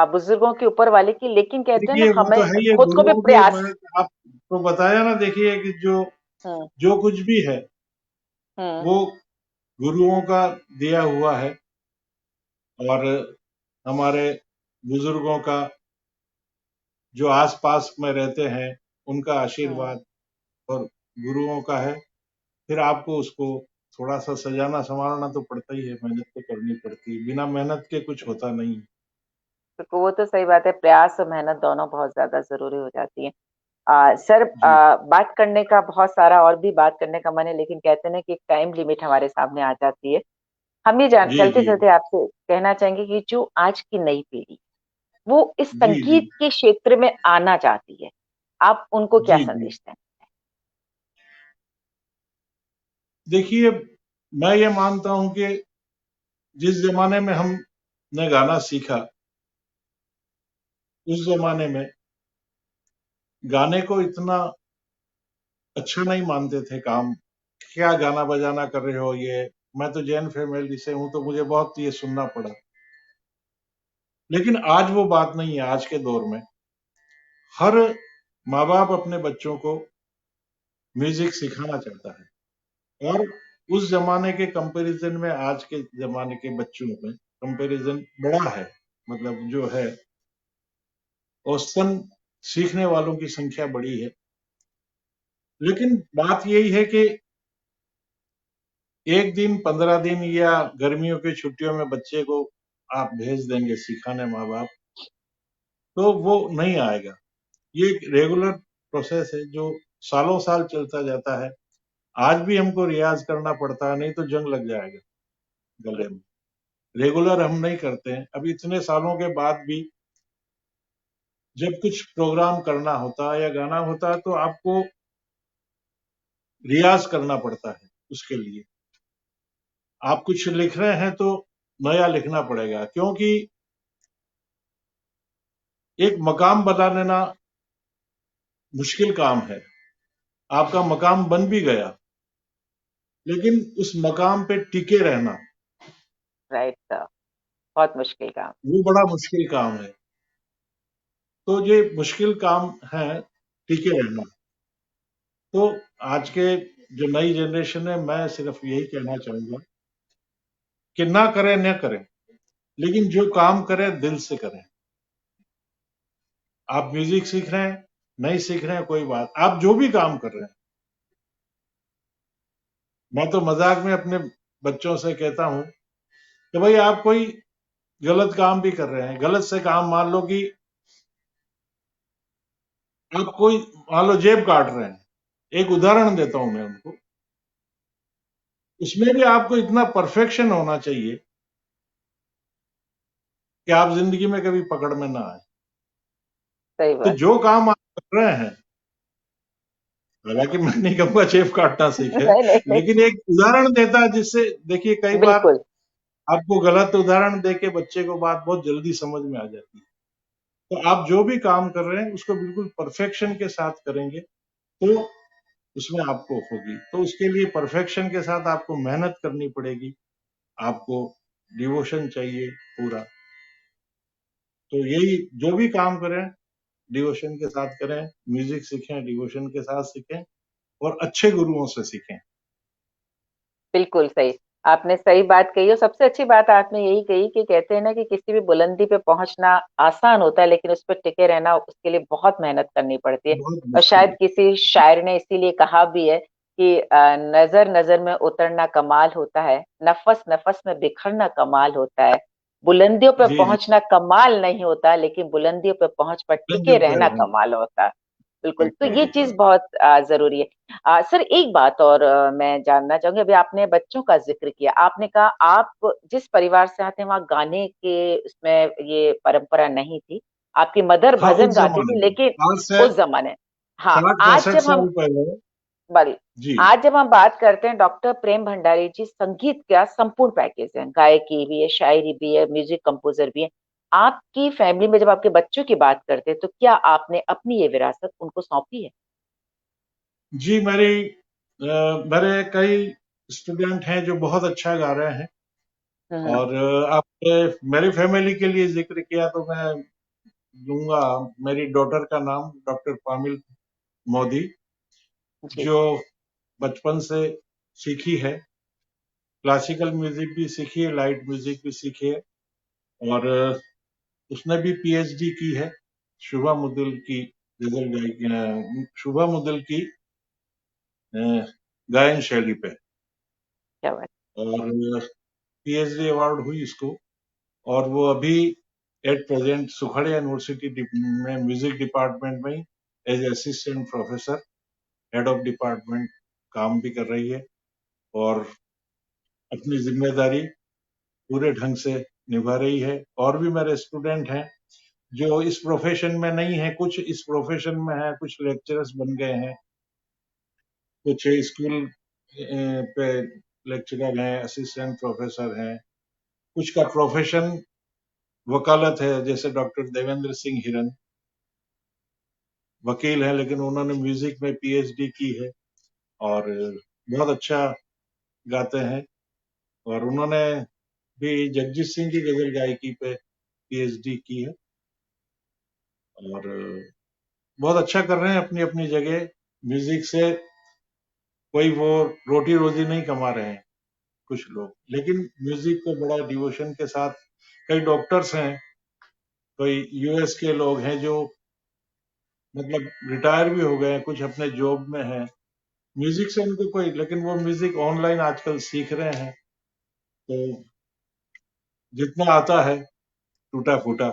S1: बुजुर्गों के ऊपर वाले की, लेकिन कहते हैं ना,
S2: देखिए वो तो
S1: हमें
S2: है ही है,
S1: खुद को भी
S2: गुरुओं के,
S1: प्रयास।
S2: मैंने आपको बताया ना, देखिए कि जो
S1: हम्म।
S2: जो कुछ भी है
S1: हम्म।
S2: वो गुरुओं का दिया हुआ है, और हमारे बुजुर्गों का जो आसपास में रहते हैं उनका
S1: हम्म।
S2: आशीर्वाद, और गुरुओं का है। फिर आपको उसको थोड़ा सा सजाना संवारना तो पड़ता ही है, मेहनत तो करनी पड़ती है, बिना मेहनत के कुछ होता नहीं।
S1: तो वो तो सही बात है, प्रयास और मेहनत दोनों बहुत ज्यादा जरूरी हो जाती है। सर,
S2: जी
S1: बात करने का बहुत सारा और भी बात करने का मन है, लेकिन कहते हैं ना कि एक टाइम लिमिट हमारे सामने आ जाती है। हम ये जान
S2: जी
S1: चलते
S2: जी
S1: चलते आपसे कहना चाहेंगे कि जो आज की नई पीढ़ी, वो इस
S2: जी जी
S1: संगीत के क्षेत्र में आना चाहती है, आप उनको क्या
S2: जी जी।
S1: संदेश दें?
S2: देखिए, मैं ये मानता हूं कि जिस जमाने में हमने गाना सीखा, उस जमाने में गाने को इतना अच्छा नहीं मानते थे काम, क्या गाना बजाना कर रहे हो ये। मैं तो जैन फैमिली से हूं, तो मुझे बहुत ये सुनना पड़ा। लेकिन आज वो बात नहीं है। आज के दौर में हर माँ बाप अपने बच्चों को म्यूजिक सिखाना चाहता है, और उस जमाने के कंपैरिजन में आज के जमाने के बच्चों में कंपैरिजन बड़ा है, मतलब जो है औसतन सीखने वालों की संख्या बड़ी है। लेकिन बात यही है कि एक दिन 15 दिन या गर्मियों की छुट्टियों में बच्चे को आप भेज देंगे सिखाने माँ बाप, तो वो नहीं आएगा। ये एक रेगुलर प्रोसेस है जो सालों साल चलता जाता है। आज भी हमको रियाज करना पड़ता है, नहीं तो जंग लग जाएगा गले में। रेगुलर हम नहीं करते हैं। अब इतने सालों के बाद भी जब कुछ प्रोग्राम करना होता है या गाना होता है तो आपको रियाज करना पड़ता है। उसके लिए आप कुछ लिख रहे हैं तो नया लिखना पड़ेगा, क्योंकि एक मकाम बना लेना मुश्किल काम है। आपका मकाम बन भी गया, लेकिन उस मकाम पे टिके रहना
S1: राइट सर, बहुत मुश्किल काम।
S2: वो बड़ा मुश्किल काम है। तो ये मुश्किल काम है टिके रहना। तो आज के जो नई जनरेशन है, मैं सिर्फ यही कहना चाहूंगा कि ना करें न करें, लेकिन जो काम करें दिल से करें। आप म्यूजिक सीख रहे हैं, नहीं सीख रहे हैं कोई बात, आप जो भी काम कर रहे हैं। मैं तो मजाक में अपने बच्चों से कहता हूं कि भाई आप कोई गलत काम भी कर रहे हैं, गलत से काम मान लो कि आप कोई मान लो जेब काट रहे हैं, एक उदाहरण देता हूं मैं उनको, उसमें भी आपको इतना परफेक्शन होना चाहिए कि आप जिंदगी में कभी पकड़ में ना आए।
S1: सही
S2: तो
S1: बात।
S2: जो काम आप कर रहे हैं, हालांकि मैं नहीं कहूंगा जेब काटना सीखे,
S1: नहीं नहीं नहीं,
S2: लेकिन एक उदाहरण देता है जिससे, देखिए कई बार
S1: बिल्कुल।
S2: आपको गलत उदाहरण देके बच्चे को बात बहुत जल्दी समझ में आ जाती है। तो आप जो भी काम कर रहे हैं उसको बिल्कुल परफेक्शन के साथ करेंगे तो उसमें आपको होगी। तो उसके लिए परफेक्शन के साथ आपको मेहनत करनी पड़ेगी, आपको डिवोशन चाहिए पूरा। तो यही, जो भी काम करें डिवोशन के साथ करें, म्यूजिक सीखें डिवोशन के साथ सीखें और अच्छे गुरुओं से सीखें।
S1: बिल्कुल सही, आपने सही बात कही। और सबसे अच्छी बात आपने यही कही कि कहते हैं ना कि किसी भी बुलंदी पे पहुंचना आसान होता है, लेकिन उस पर टिके रहना उसके लिए बहुत मेहनत करनी पड़ती है।
S2: बहुत
S1: और
S2: मुश्किल
S1: शायद
S2: है।
S1: किसी शायर ने इसीलिए कहा भी है कि नजर नजर में उतरना कमाल होता है, नफस नफस में बिखरना कमाल होता है। बुलंदियों पे
S2: जी जी।
S1: पहुंचना कमाल नहीं होता, लेकिन बुलंदियों पे पहुंच पर टिके
S2: बुलंदियों पे
S1: रहना
S2: रहना
S1: कमाल होता है। बिल्कुल, तो
S2: बिल्कुल
S1: ये चीज
S2: बिल्कुल।
S1: बहुत जरूरी है। सर एक बात और मैं जानना चाहूंगी। अभी आपने बच्चों का जिक्र किया, आपने कहा आप जिस परिवार से आते हैं वहाँ गाने के उसमें ये परंपरा नहीं थी, आपकी मदर
S2: हाँ, उस
S1: भजन गाती
S2: जमाने
S1: थी,
S2: में
S1: लेकिन
S2: आज से
S1: उस जमाने, हाँ,
S2: 60-65 साल पहले।
S1: बड़ी
S2: जी।
S1: आज जब हम बात करते हैं, डॉक्टर प्रेम भंडारी जी संगीत का संपूर्ण पैकेज है, गायकी भी है, शायरी भी है, म्यूजिक कंपोजर भी है। आपकी फैमिली में जब आपके बच्चों की बात करते हैं तो क्या आपने अपनी ये विरासत उनको सौंपी है?
S2: जी, मेरे कई स्टूडेंट हैं जो बहुत अच्छा गा रहे हैं।
S1: हम्म।
S2: और आपने मेरी फैमिली के लिए जिक्र किया तो मैं लूंगा मेरी डॉटर का नाम, डॉक्टर पामिल मोदी,
S1: जी।
S2: जो बचपन से सीखी है, क्लासिकल म्यूजिक भी सीखी है, लाइट म्यूजिक भी सीखी है। और उसने भी पीएचडी की है शुभा मुदुल की गजल गायकी, शुभा मुदुल की अ, गायन शैली पे।
S1: क्या बात।
S2: और पीएचडी अवार्ड हुई इसको। और वो अभी एट प्रेजेंट सुखड़े यूनिवर्सिटी में म्यूजिक डिपार्टमेंट में as assistant professor, head of department काम भी कर रही है और अपनी जिम्मेदारी पूरे ढंग से निभा रही है। और भी मेरे स्टूडेंट हैं जो इस प्रोफेशन में नहीं है, कुछ इस प्रोफेशन में है, कुछ लेक्चरर्स बन गए हैं, कुछ स्कूल पे लेक्चरर हैं, असिस्टेंट प्रोफेसर हैं, कुछ का प्रोफेशन वकालत है, जैसे डॉक्टर देवेंद्र सिंह हिरन वकील हैं, लेकिन उन्होंने म्यूजिक में पीएचडी की है और बहुत अच्छा गाते हैं। और उन्होंने भी जगजीत सिंह की गजल गायकी पे पीएचडी की है और बहुत अच्छा कर रहे हैं अपनी अपनी जगह। म्यूजिक से कोई वो रोटी रोजी नहीं कमा रहे हैं कुछ लोग, लेकिन म्यूजिक को बड़ा डिवोशन के साथ कई डॉक्टर्स हैं, कोई यूएस के लोग हैं जो मतलब रिटायर भी हो गए हैं, कुछ अपने जॉब में हैं। म्यूजिक से उनको कोई, लेकिन वो म्यूजिक ऑनलाइन आजकल सीख रहे हैं। तो जितना आता है टूटा फूटा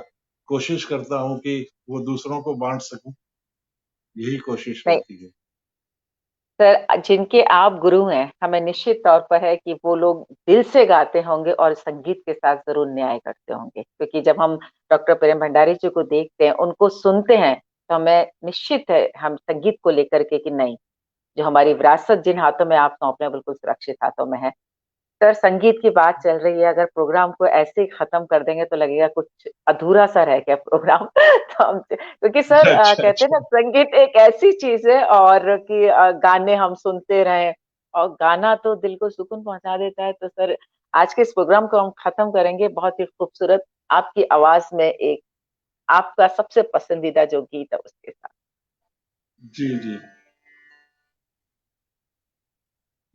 S2: कोशिश करता हूँ कि वो दूसरों को बांट सकूं, यही कोशिश
S1: नहीं
S2: रहती है।
S1: सर, जिनके आप गुरु हैं, हमें निश्चित तौर पर है कि वो लोग दिल से गाते होंगे और संगीत के साथ जरूर न्याय करते होंगे, क्योंकि जब हम डॉक्टर प्रेम भंडारी जी को देखते हैं, उनको सुनते हैं, तो हमें निश्चित है हम संगीत को लेकर के कि नहीं, जो हमारी विरासत जिन हाथों में आप सौंपे हैं बिल्कुल सुरक्षित हाथों में है। सर, संगीत की बात चल रही है, अगर प्रोग्राम को ऐसे ही खत्म कर देंगे तो लगेगा कुछ अधूरा सा रह गया प्रोग्राम तो हम, क्योंकि सर
S2: अच्छा
S1: कहते हैं ना,
S2: अच्छा।
S1: संगीत एक ऐसी चीज है, और कि गाने हम सुनते रहें, और गाना तो दिल को सुकून पहुंचा देता है। तो सर, आज के इस प्रोग्राम को हम खत्म करेंगे बहुत ही खूबसूरत आपकी आवाज में, एक आपका सबसे पसंदीदा जो गीत है उसके साथ।
S2: जी जी।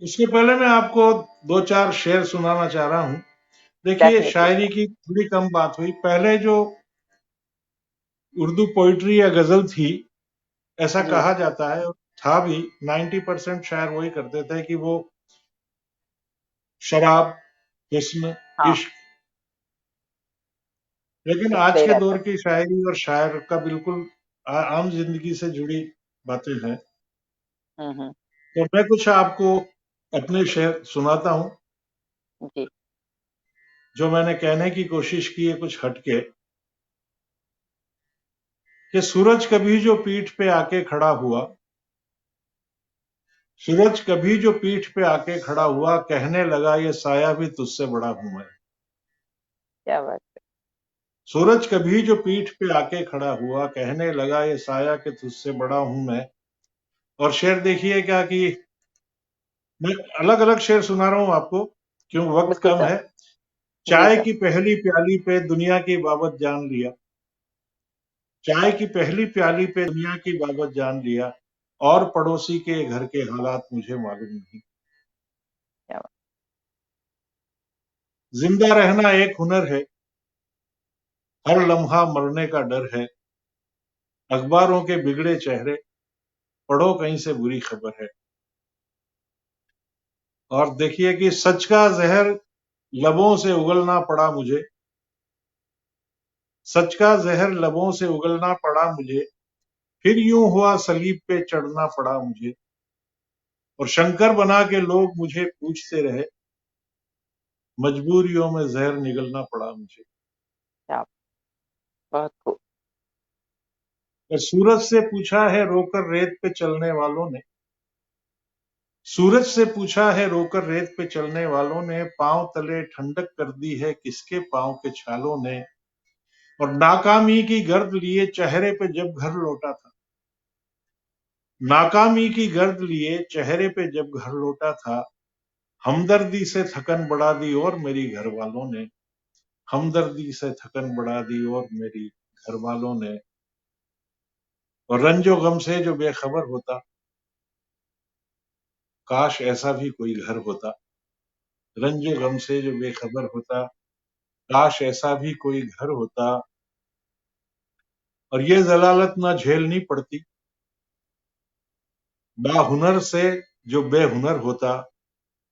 S2: उसके पहले मैं आपको दो चार शेर सुनाना चाह रहा हूँ। देखिए,
S1: डेफिनेटली
S2: शायरी
S1: सर।
S2: की थोड़ी कम बात हुई। पहले जो उर्दू पोइट्री या गजल थी, ऐसा
S1: जी।
S2: कहा जाता है, और था भी, 90% शायर वही करते थे कि वो शराब, हुस्न,
S1: हाँ।
S2: इश्क। लेकिन
S1: इस
S2: आज
S1: पे
S2: के
S1: रहता
S2: दौर
S1: है।
S2: की शायरी और शायर का बिल्कुल आम जिंदगी से जुड़ी बातें हैं।
S1: हम्म।
S2: तो मैं कुछ आपको अपने शेर सुनाता हूँ,
S1: जी।
S2: जो मैंने कहने की कोशिश की है कुछ हटके। कि सूरज कभी जो पीठ पे आके खड़ा हुआ, सूरज कभी जो पीठ पे आके खड़ा हुआ, कहने लगा ये साया भी तुझसे बड़ा हूं मैं।
S1: क्या बात
S2: सूरज कभी जो पीठ पे आके खड़ा हुआ, कहने लगा ये साया कि तुझसे बड़ा हूं मैं। और शेर देखिए क्या कि मैं अलग अलग शेर सुना रहा हूं आपको, क्यों
S1: है।
S2: वक्त
S1: बिल्कुल
S2: कम
S1: सर।
S2: है।
S1: जी
S2: चाय
S1: सर।
S2: की पहली प्याली पे दुनिया की बाबत जान लिया, चाय की पहली प्याली पे दुनिया की बाबत जान लिया, और पड़ोसी के घर के हालात मुझे मालूम नहीं।
S1: क्या बात।
S2: जिंदा रहना एक हुनर है, हर लम्हा मरने का डर है। अखबारों के बिगड़े चेहरे, पढ़ो कहीं से बुरी खबर है। और देखिए कि सच का जहर लबों से उगलना पड़ा मुझे, सच का जहर लबों से उगलना पड़ा मुझे, फिर यूं हुआ सलीब पे चढ़ना पड़ा मुझे। और शंकर बना के लोग मुझे पूछते रहे, मजबूरियों में जहर निगलना पड़ा मुझे।
S1: क्या। बहुत खूब।
S2: और सूरज से पूछा है रोकर रेत पे चलने वालों ने, सूरज से पूछा है रोकर रेत पे चलने वालों ने, पांव तले ठंडक कर दी है किसके पांव के छालों ने। और नाकामी की गर्द लिए चेहरे पे जब घर लौटा था, नाकामी की गर्द लिए चेहरे पे जब घर लौटा था, हमदर्दी से थकन बढ़ा दी और मेरी घर वालों ने, हमदर्दी से थकन बढ़ा दी और मेरी घर वालों ने। और रंजो गम से जो बेखबर होता, काश ऐसा भी कोई घर होता। रंजो गम से जो बेखबर होता, काश ऐसा भी कोई घर होता। और ये जलालत ना झेलनी पड़ती, बाहुनर से जो बेहुनर होता।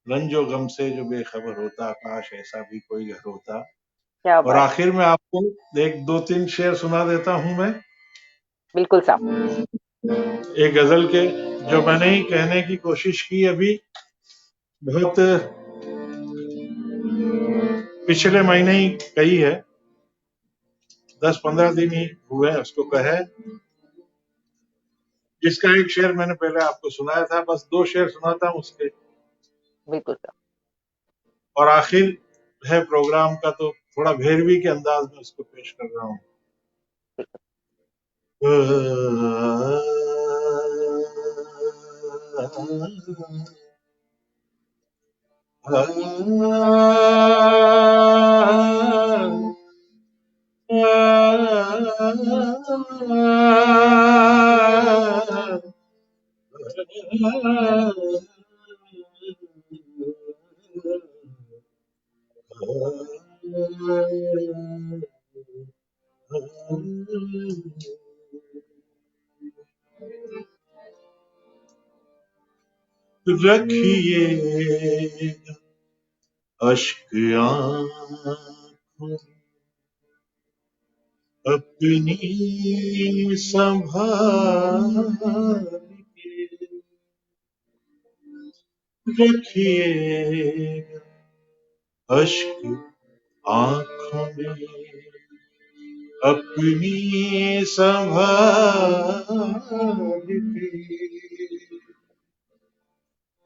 S2: रंजो गम से जो बेखबर होता, काश ऐसा भी कोई घर होता।
S1: क्या
S2: और
S1: बात।
S2: आखिर में आपको एक दो तीन शेर सुना देता हूं मैं,
S1: बिल्कुल साहब।
S2: एक गजल के, जो मैंने ही कहने की कोशिश की अभी, बहुत पिछले महीने ही कही है, 10-15 दिन ही हुए हैं उसको कहे। जिसका एक शेर मैंने पहले आपको सुनाया था, बस दो शेर सुनाता हूं उसके,
S1: बिल्कुल साहब।
S2: और आखिर है प्रोग्राम का, तो थोड़ा भैरवी के अंदाज में उसको पेश कर रहा हूं।
S1: बिल्कुल।
S2: रखिएगा अश्क आँखों में अपनी संभाल के रखिएगा अश्क आँखों में अपनी संभाल के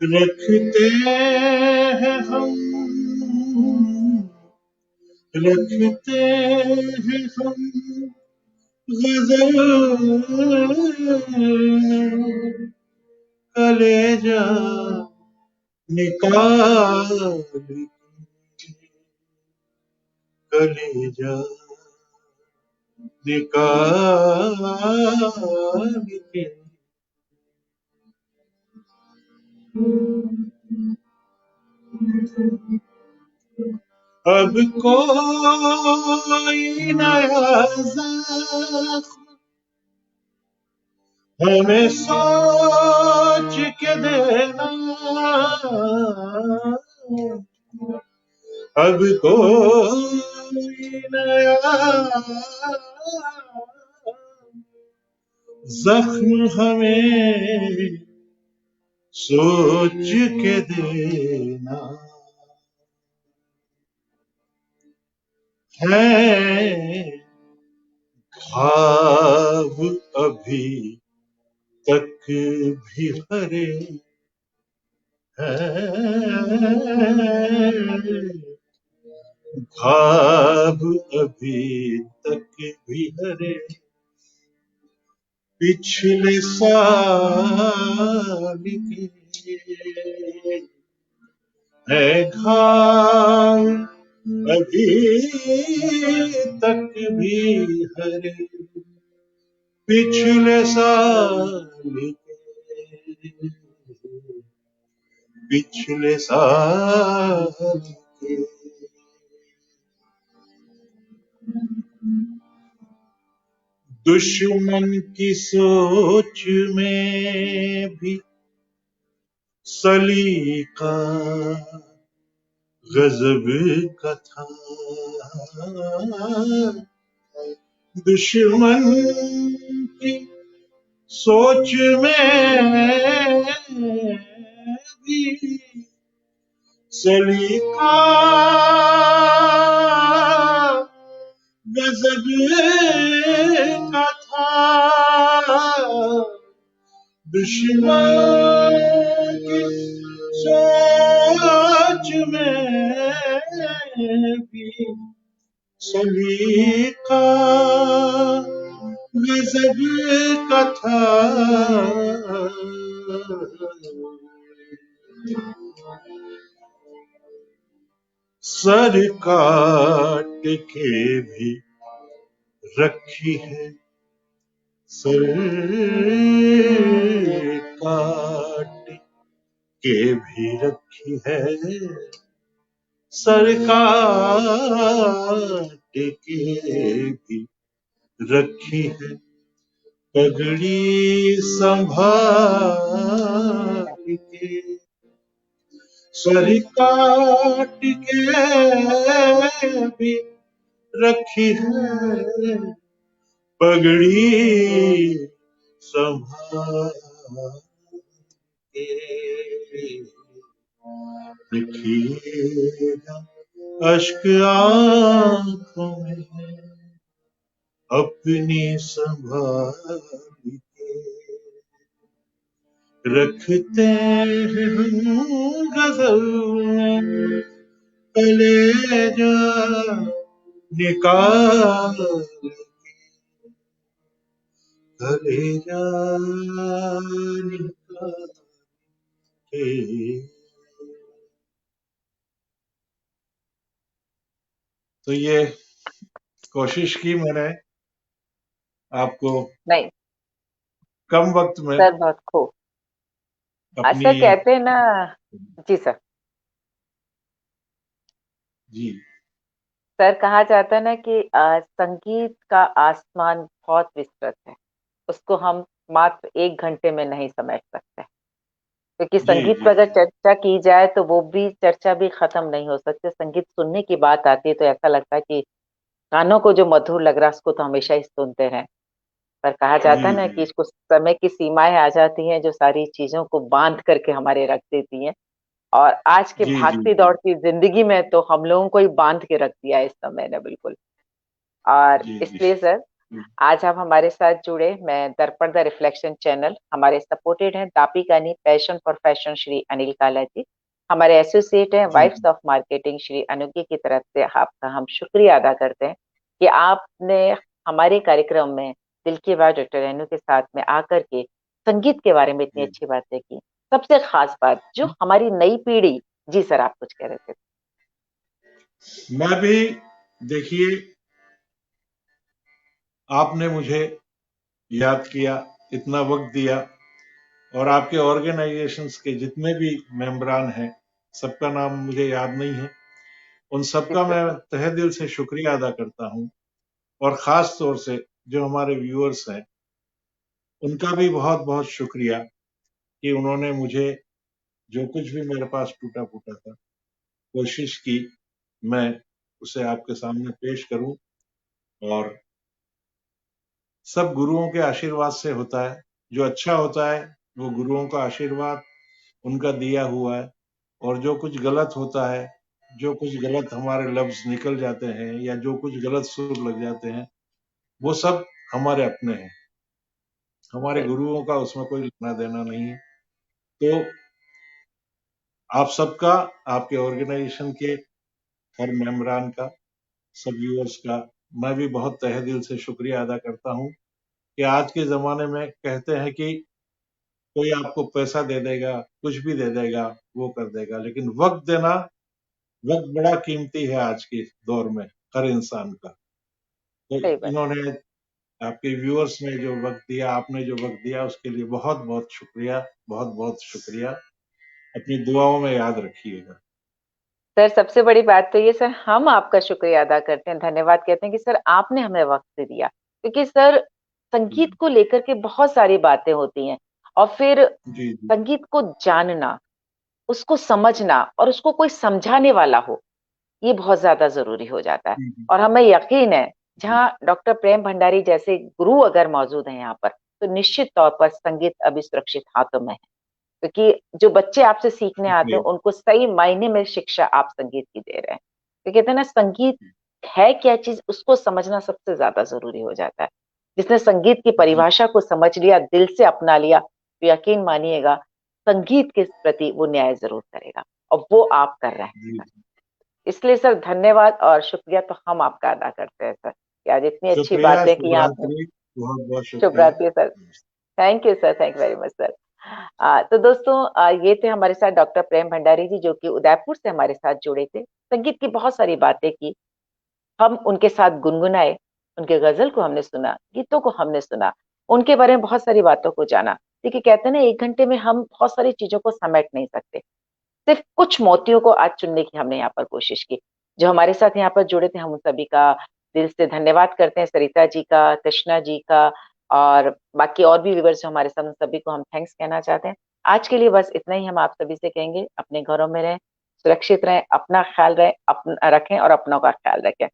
S2: रखते हैं हम रखते हैं हम गजल कलेजा निकाल के कलेजा निकाल के अब कोई नया जख्म हमें सोच के देना अब कोई नया जख्म हमें सोच के देना है ख्वाब अभी तक भी हरे हैं ख्वाब अभी तक भी हरे पिछले साल के है ख्वाब अभी तक भी हरे पिछले साल के पिछले साल के दुश्मन की सोच में भी सलीका गजब का था दुश्मन की सोच में भी सलीका गजब का था दुश्मन की सोच में भी सलीका गजब का था सर काट के भी रखी है सर काट के भी रखी है सर काट के भी रखी है पगड़ी संभाल के सर काट के भी रखी है पगड़ी संभाल के रखिएगा अश्क आँखों में अपनी संभाल के रखते हैं हम गजल में कलेजा निकाल कलेजा निकाल के तो ये कोशिश की मैंने आपको
S1: नहीं
S2: कम वक्त में
S1: सर, बहुत खूब।
S2: अपनी
S1: अच्छा, कहते हैं ना। जी सर।
S2: जी
S1: सर, कहा जाता है ना कि संगीत का आसमान बहुत विस्तृत है। उसको हम मात्र 1 घंटे में नहीं समेट सकते। क्योंकि
S2: जी
S1: संगीत
S2: जी
S1: पर अगर
S2: जी
S1: चर्चा की जाए तो वो भी चर्चा भी खत्म नहीं हो सकती। संगीत सुनने की बात आती है तो ऐसा लगता है कि कानों को जो मधुर लग रहा है उसको तो हमेशा ही सुनते हैं। पर कहा
S2: जी
S1: जाता है ना
S2: जी
S1: कि कुछ समय की सीमाएं आ जाती हैं जो सारी चीजों को बांध करके हमारे रख देती हैं। और आज की
S2: जी जी
S1: भागती
S2: जी
S1: दौड़ती जिंदगी में तो हम लोगों को ही बांध के रख दिया है इस समय ने, बिल्कुल। और
S2: जी जी
S1: इसलिए सर,
S2: जी
S1: आज आप हमारे साथ जुड़े। मैं दर्पण द रिफ्लेक्शन चैनल, हमारे सपोर्टेड हैं दापिकानी passion for fashion Shri Anil Kala ji. हमारे एसोसिएट हैं
S2: जी
S1: वाइफ्स ऑफ मार्केटिंग श्री अनुज्ञा की तरफ से आपका हम शुक्रिया अदा करते हैं कि आपने हमारे कार्यक्रम में दिल की बात डॉक्टर रेनू के साथ में आकर के संगीत के बारे में इतनी
S2: जी।
S1: अच्छी बातें की। सबसे खास बात जो हमारी नई पीढ़ी। जी सर, आप कुछ कह रहे थे।
S2: मैं भी, देखिए, आपने मुझे याद किया, इतना वक्त दिया, और आपके ऑर्गेनाइजेशंस के जितने भी मेंबरान हैं, सबका नाम मुझे याद नहीं है, उन
S1: जी
S2: सबका मैं
S1: सर।
S2: तहे दिल से शुक्रिया अदा करता हूं। और खास तौर से जो हमारे व्यूअर्स हैं, उनका भी बहुत बहुत शुक्रिया कि उन्होंने मुझे, जो कुछ भी मेरे पास टूटा फूटा था, कोशिश की मैं उसे आपके सामने पेश करूं। और सब गुरुओं के आशीर्वाद से होता है। जो अच्छा होता है वो गुरुओं का आशीर्वाद, उनका दिया हुआ है। और जो कुछ गलत होता है, जो कुछ गलत हमारे लफ्ज निकल जाते हैं या जो कुछ गलत सुर लग जाते हैं, वो सब हमारे अपने हैं। हमारे
S1: बिल्कुल।
S2: गुरुओं का उसमें कोई लेना देना नहीं है। तो आप सबका, आपके ऑर्गेनाइजेशन के हर मेंबरान का, सब व्यूअर्स का, मैं भी बहुत तहे दिल से शुक्रिया अदा करता हूं कि आज के जमाने में कहते हैं कि कोई आपको पैसा दे देगा, कुछ भी दे देगा, वो कर देगा, लेकिन वक्त देना, वक्त बड़ा कीमती है आज के दौर में हर इंसान का। तो
S1: सही बात।
S2: इन्होंने, आपके व्यूअर्स ने जो वक्त दिया, आपने जो वक्त दिया, उसके लिए बहुत बहुत शुक्रिया, बहुत बहुत शुक्रिया। अपनी दुआओं में याद रखिएगा।
S1: सर, सबसे बड़ी बात तो ये सर, हम आपका शुक्रिया अदा करते हैं, धन्यवाद कहते हैं कि सर आपने हमें वक्त दिया। क्योंकि सर, संगीत को लेकर के बहुत सारी बातें होती हैं। और फिर
S2: जी जी
S1: संगीत को जानना, उसको समझना और उसको कोई समझाने वाला हो, ये बहुत ज्यादा जरूरी हो जाता है।
S2: जी जी
S1: और हमें यकीन है,
S2: जी
S1: जहाँ डॉक्टर प्रेम भंडारी जैसे गुरु अगर मौजूद हैं यहाँ पर, तो निश्चित तौर पर संगीत अभी सुरक्षित हाथों में है। क्योंकि जो बच्चे आपसे सीखने आते
S2: जी
S1: हैं उनको सही मायने में शिक्षा आप संगीत की दे रहे हैं। तो कहते हैं ना, संगीत है क्या चीज, उसको समझना सबसे ज्यादा जरूरी हो जाता है। जिसने संगीत की
S2: जी
S1: परिभाषा को समझ लिया, दिल से अपना लिया, तो यकीन मानिएगा संगीत के प्रति वो न्याय जरूर करेगा। और वो आप कर रहे हैं
S2: जी।
S1: सर। इसलिए सर धन्यवाद और शुक्रिया तो हम आपका अदा करते हैं सर, कि आज इतनी अच्छी
S2: शुक्रिया,
S1: बातें की आपने।
S2: शुभ रात्रि, बहुत बहुत
S1: शुभ
S2: शुक्रिया।
S1: रात्रि sir. Thank you sir, thank very much sir. तो दोस्तों, ये थे हमारे साथ डॉक्टर प्रेम भंडारी जी, जो कि उदयपुर से हमारे साथ जुड़े थे। संगीत की बहुत सारी बातें की, हम उनके साथ गुनगुनाए, उनके गजल को हमने सुना, गीतों को हमने सुना, उनके बारे में बहुत सारी बातों को जाना। देखिए, कहते हैं ना, एक घंटे में हम बहुत सारी चीजों को समेट नहीं सकते। सिर्फ कुछ मोतियों को आज चुनने की हमने यहाँ पर कोशिश की। जो हमारे साथ यहाँ पर जुड़े थे, हम उन सभी का दिल से धन्यवाद करते हैं। सरिता जी का, कृष्णा जी का, और बाकी और भी व्यूवर्स जो हमारे साथ, उन सभी को हम थैंक्स कहना चाहते हैं। आज के लिए बस इतना ही हम आप सभी से कहेंगे, अपने घरों में रहें, सुरक्षित रहें, अपना ख्याल रहें, अपना रखें और अपनों का ख्याल रखें।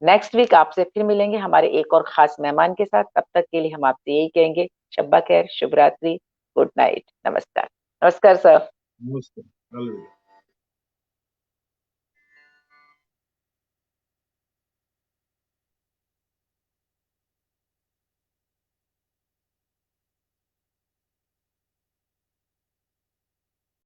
S1: नेक्स्ट वीक आपसे फिर मिलेंगे हमारे एक और खास मेहमान के साथ। तब तक के लिए हम आपसे यही कहेंगे, शब्बा खैर, शुभ रात्रि, गुड नाइट, नमस्कार। नमस्कार सर।
S2: नमस्ते। अलविदा।